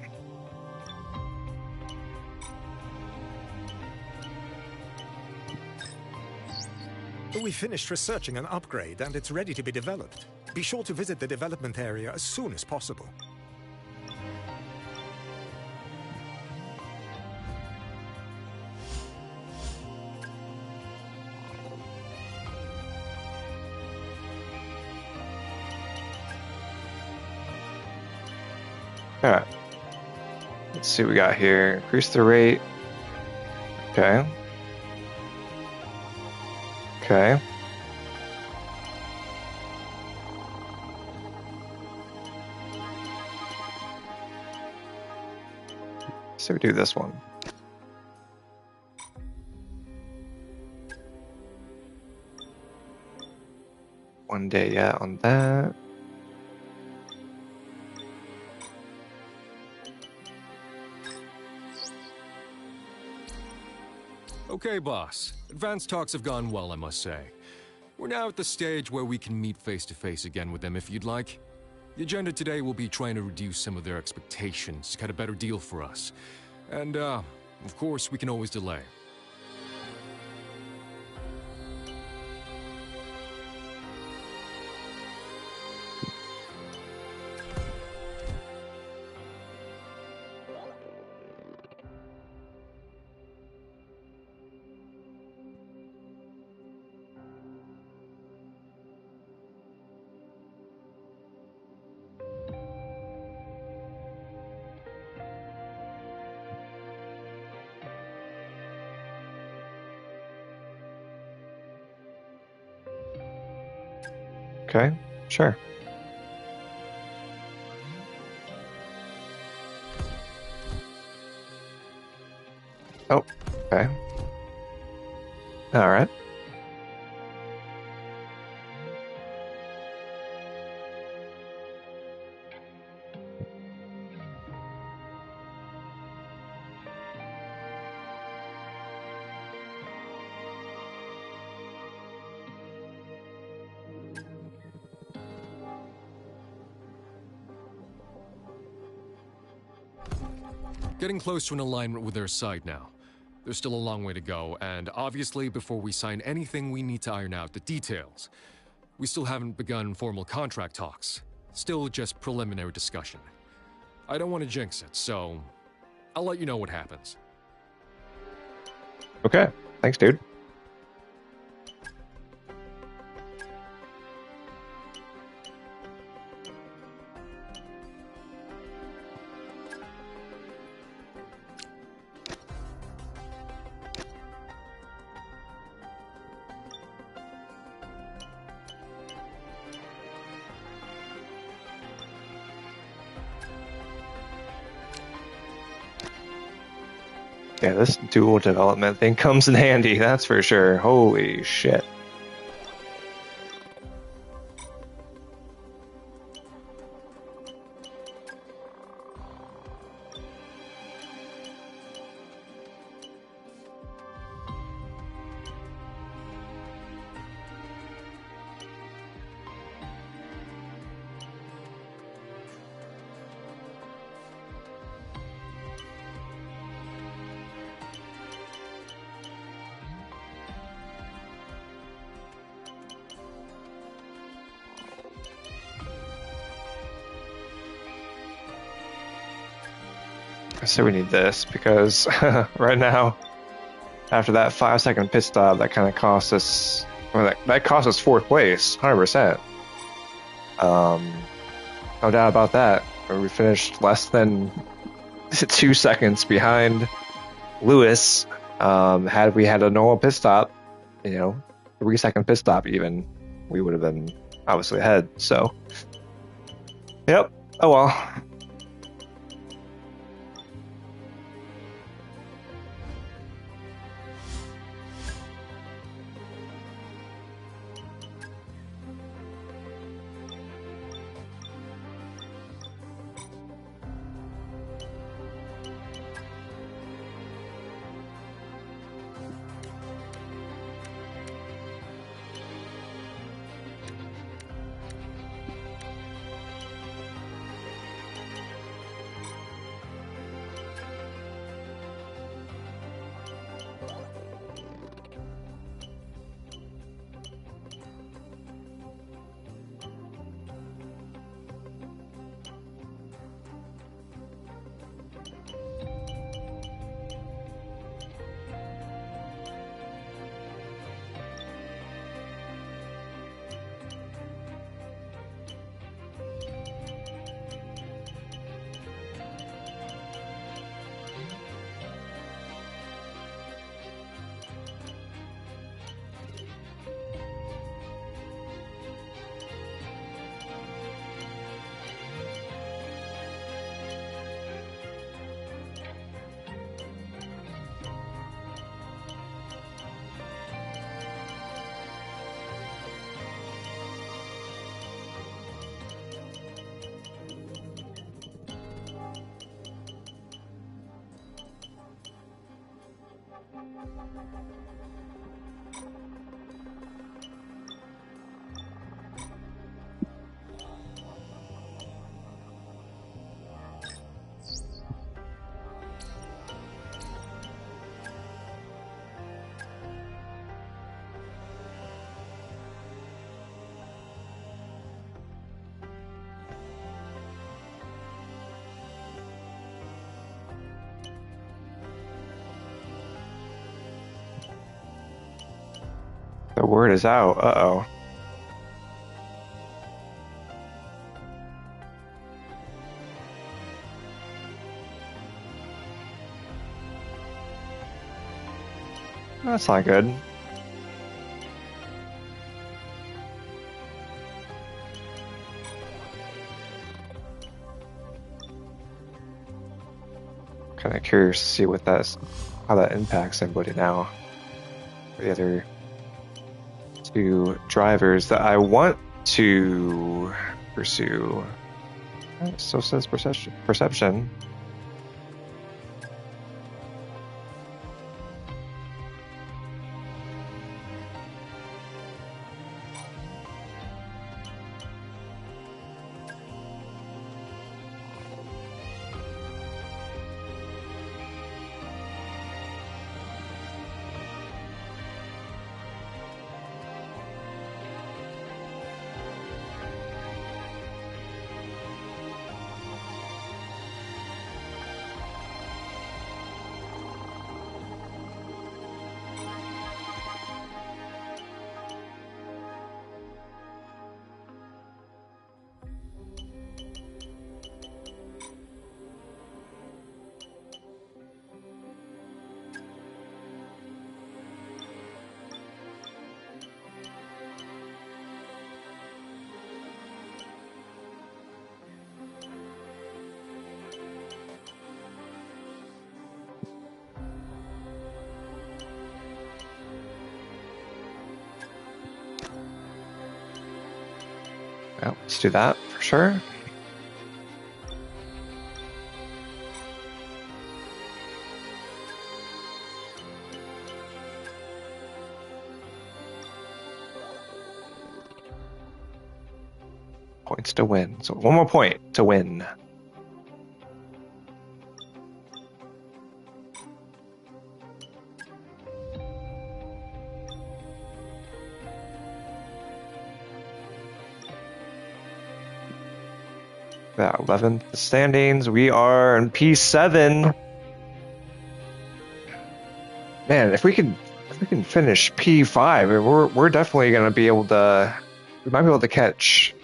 We finished researching an upgrade and it's ready to be developed. Be sure to visit the development area as soon as possible. Alright. Let's see what we got here. Increase the rate. Okay. Okay. So we do this one. One day, yeah, on that. Okay, boss. Advanced talks have gone well, I must say. We're now at the stage where we can meet face-to-face again with them if you'd like. The agenda today will be trying to reduce some of their expectations, cut a better deal for us. And, of course, we can always delay. Okay, sure. Oh, okay. All right. Getting close to an alignment with their side now. There's still a long way to go, and obviously before we sign anything we need to iron out the details. We still haven't begun formal contract talks. Still just preliminary discussion. I don't want to jinx it, so I'll let you know what happens. Okay, thanks, dude. Yeah, this dual development thing comes in handy, that's for sure. Holy shit. So we need this because right now, after that 5-second pit stop, that kind of cost us. Well, that cost us 4th place, 100%. No doubt about that. We finished less than 2 seconds behind Lewis. Had we had a normal pit stop, 3-second pit stop even, we would have been obviously ahead. So, yep. Oh well. word is out. Uh-oh. That's not good. Kind of curious to see how that impacts anybody now. The other two drivers that I want to pursue. It still says perception. Yeah, let's do that for sure. Points to win. So one more point to win. That 11th standings. We are in P7. Man, if we can finish P5, we're definitely gonna be able to. We might be able to catch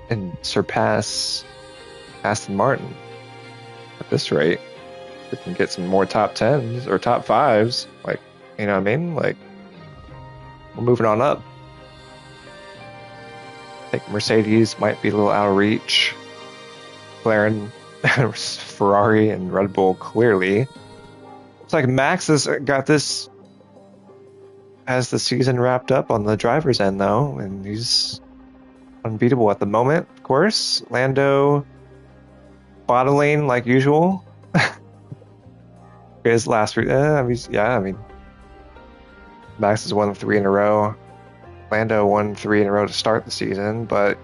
and surpass Aston Martin at this rate. We can get some more top 10s or top 5s. Like, you know what I mean? Like, we're moving on up. I think Mercedes might be a little out of reach. McLaren, Ferrari, and Red Bull clearly. Looks like Max has got this as the season wrapped up on the driver's end, though, and he's unbeatable at the moment, of course. Lando bottling like usual. His last week, I mean, Max has won 3 in a row. Lando won 3 in a row to start the season, but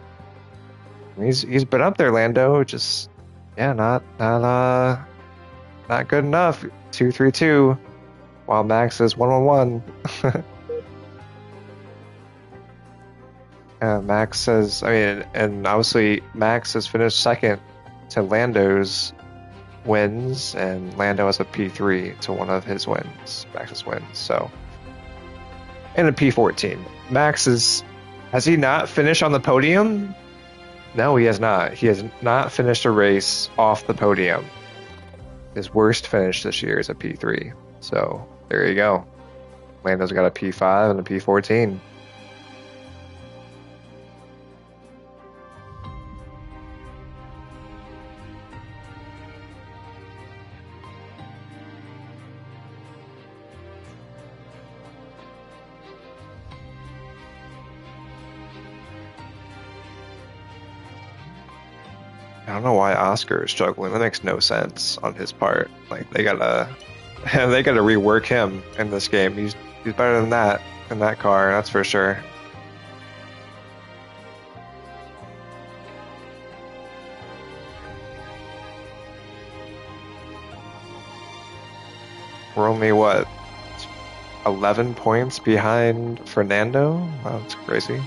he's been up there. Lando just not good enough. 2-3-2, while Max is 1-1-1. Max says, and obviously Max has finished second to Lando's wins, and Lando has a P3 to one of his wins, Max's wins. So, and a P14. Has he not finished on the podium? No, he has not. He has not finished a race off the podium. His worst finish this year is a P3. So there you go. Lando's got a P5 and a P14. I don't know why Oscar is struggling. That makes no sense on his part. Like, they gotta rework him in this game. He's better than that in that car, that's for sure. We're only 11 points behind Fernando? Wow, that's crazy.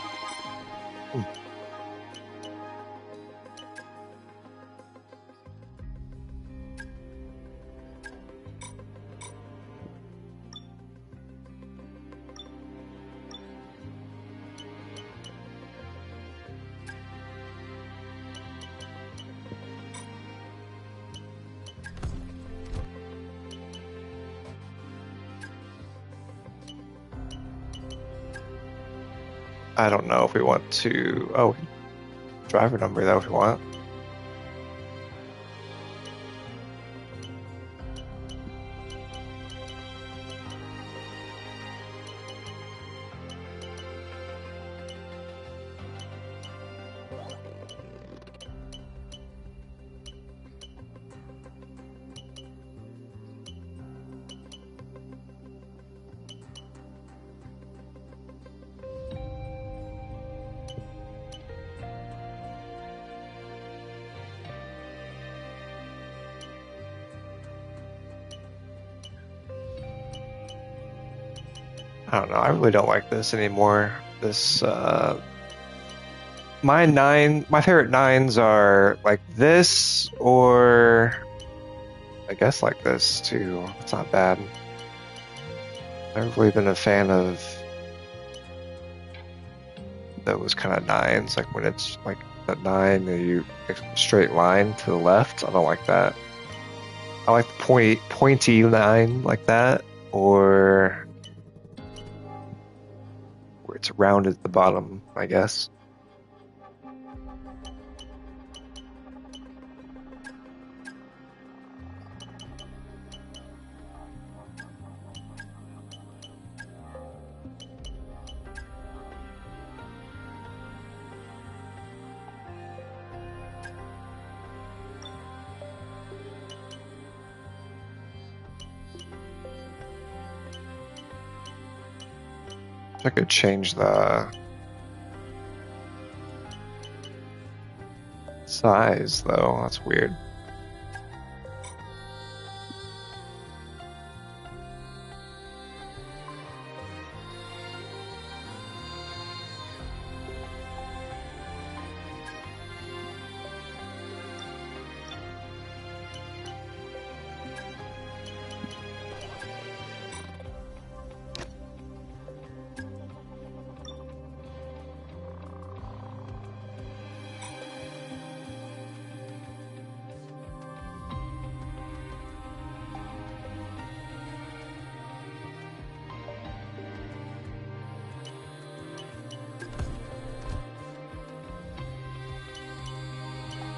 I don't know if we want to. Oh, driver number though if we want. I don't know. I really don't like this anymore. This my favorite nines are like this, or I guess like this too. It's not bad. I've never really been a fan of those kind of nines. Like when it's like a nine and you straight line to the left. I don't like that. I like the pointy line like that, or where it's rounded at the bottom, I guess. I could change the size though. That's weird.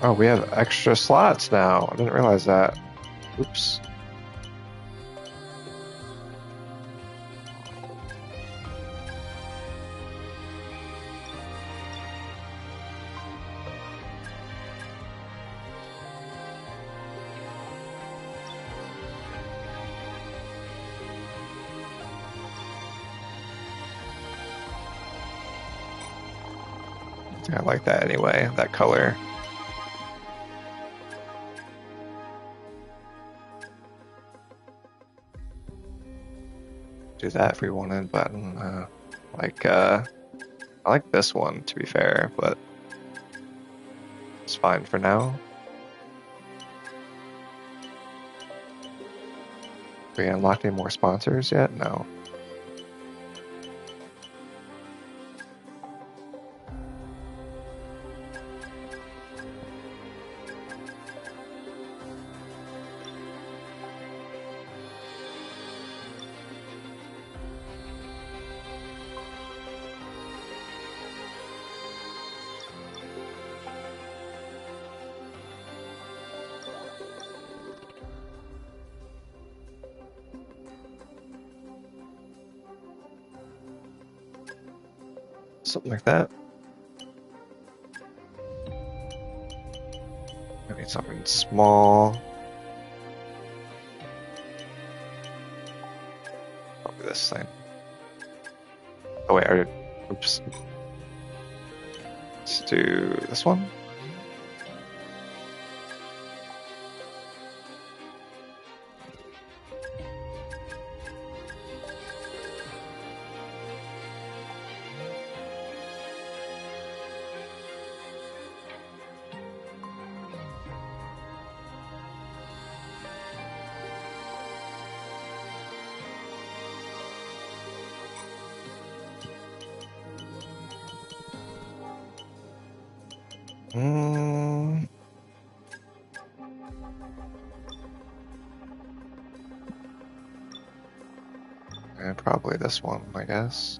Oh, we have extra slots now. I didn't realize that. Oops. I like that anyway, that color. Do that if we wanted, but I like this one to be fair, but it's fine for now. We unlocked any more sponsors yet? No. Something like that. I need something small. Probably this thing. Oh wait, oops. Let's do this one. And probably this one, I guess.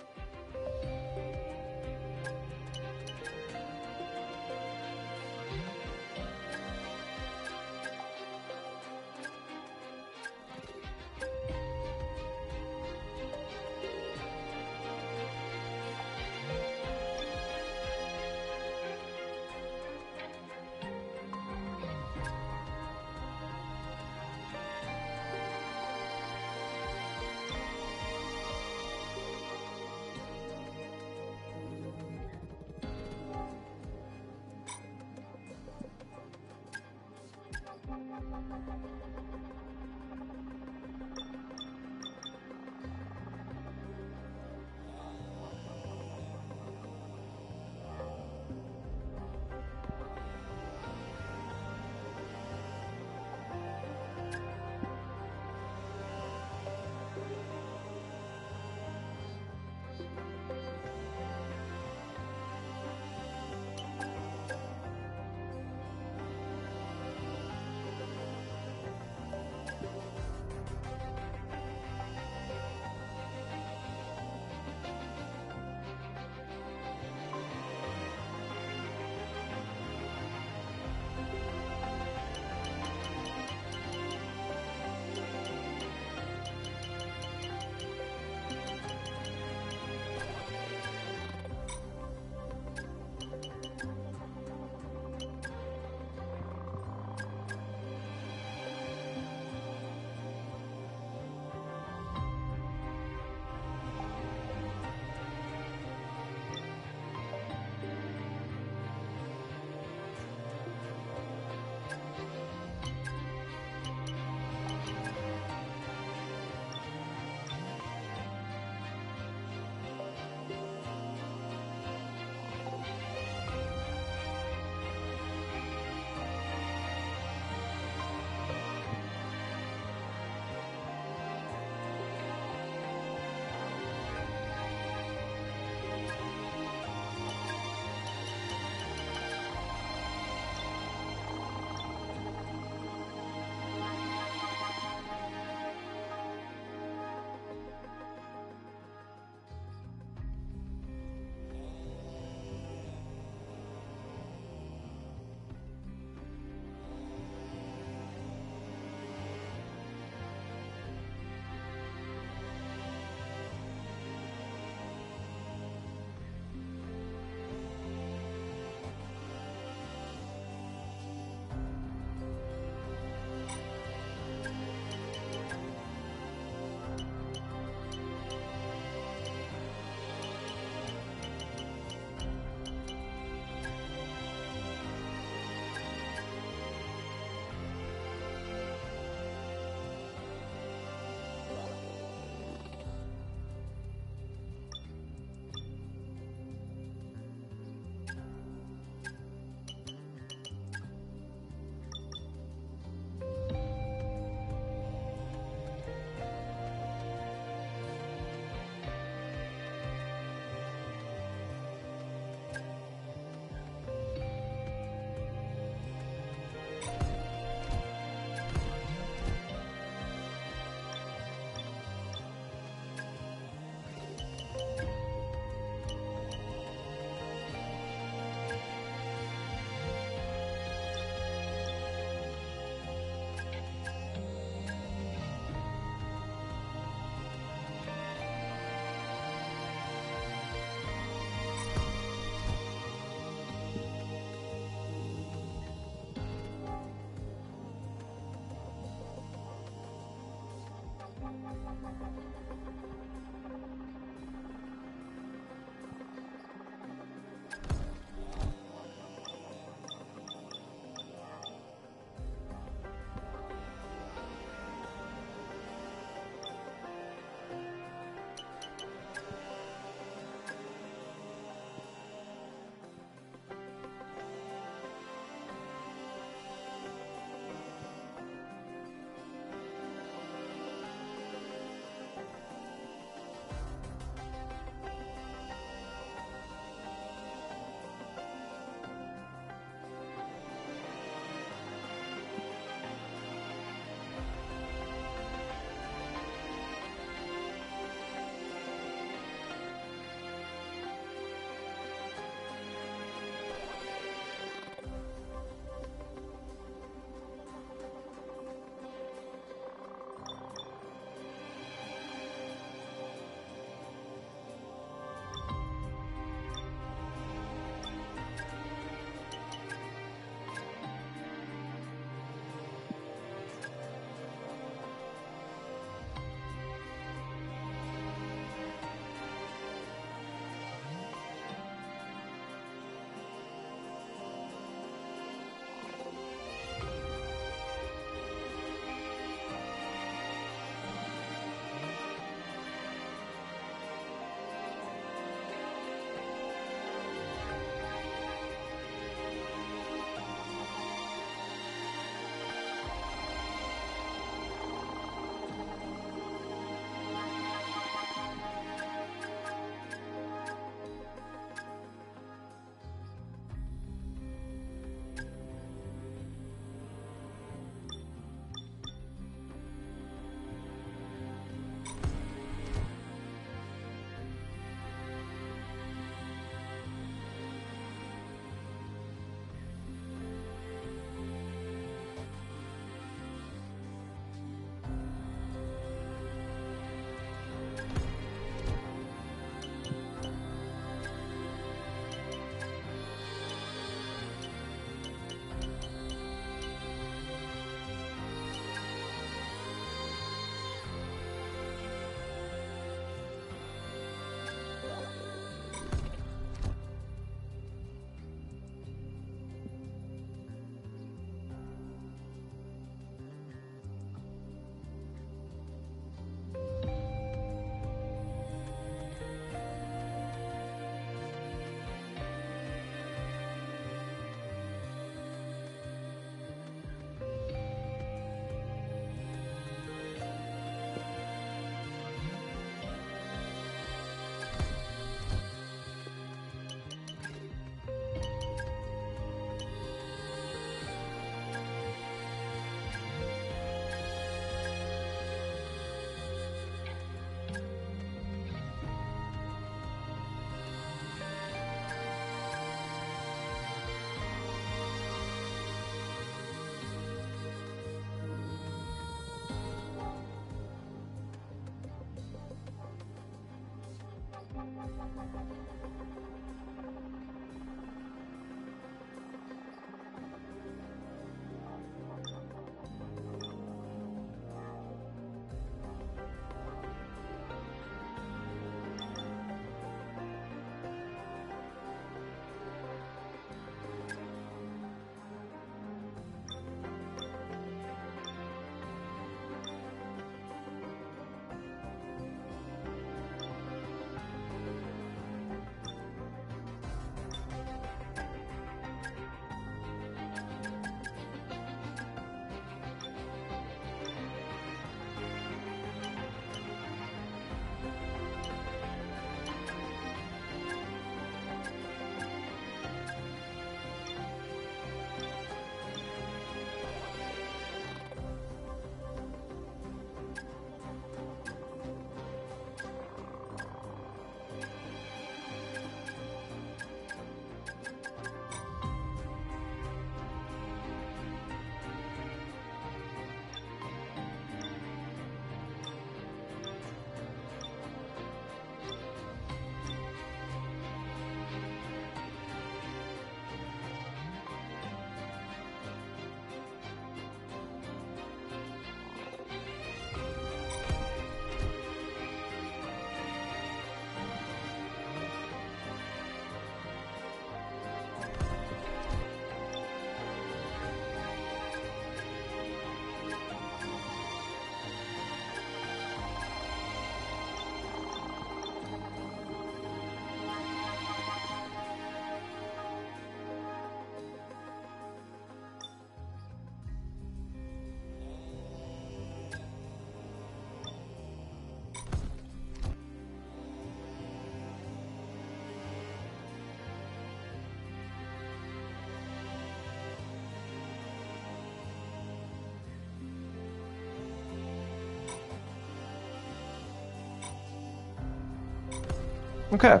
Okay.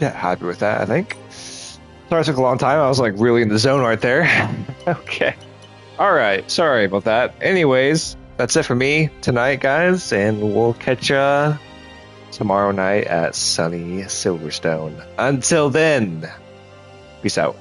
Yeah, happy with that, I think. Sorry it took a long time. I was like really in the zone right there. Okay. All right. Sorry about that. Anyways, that's it for me tonight, guys. And we'll catch ya tomorrow night at sunny Silverstone. Until then, peace out.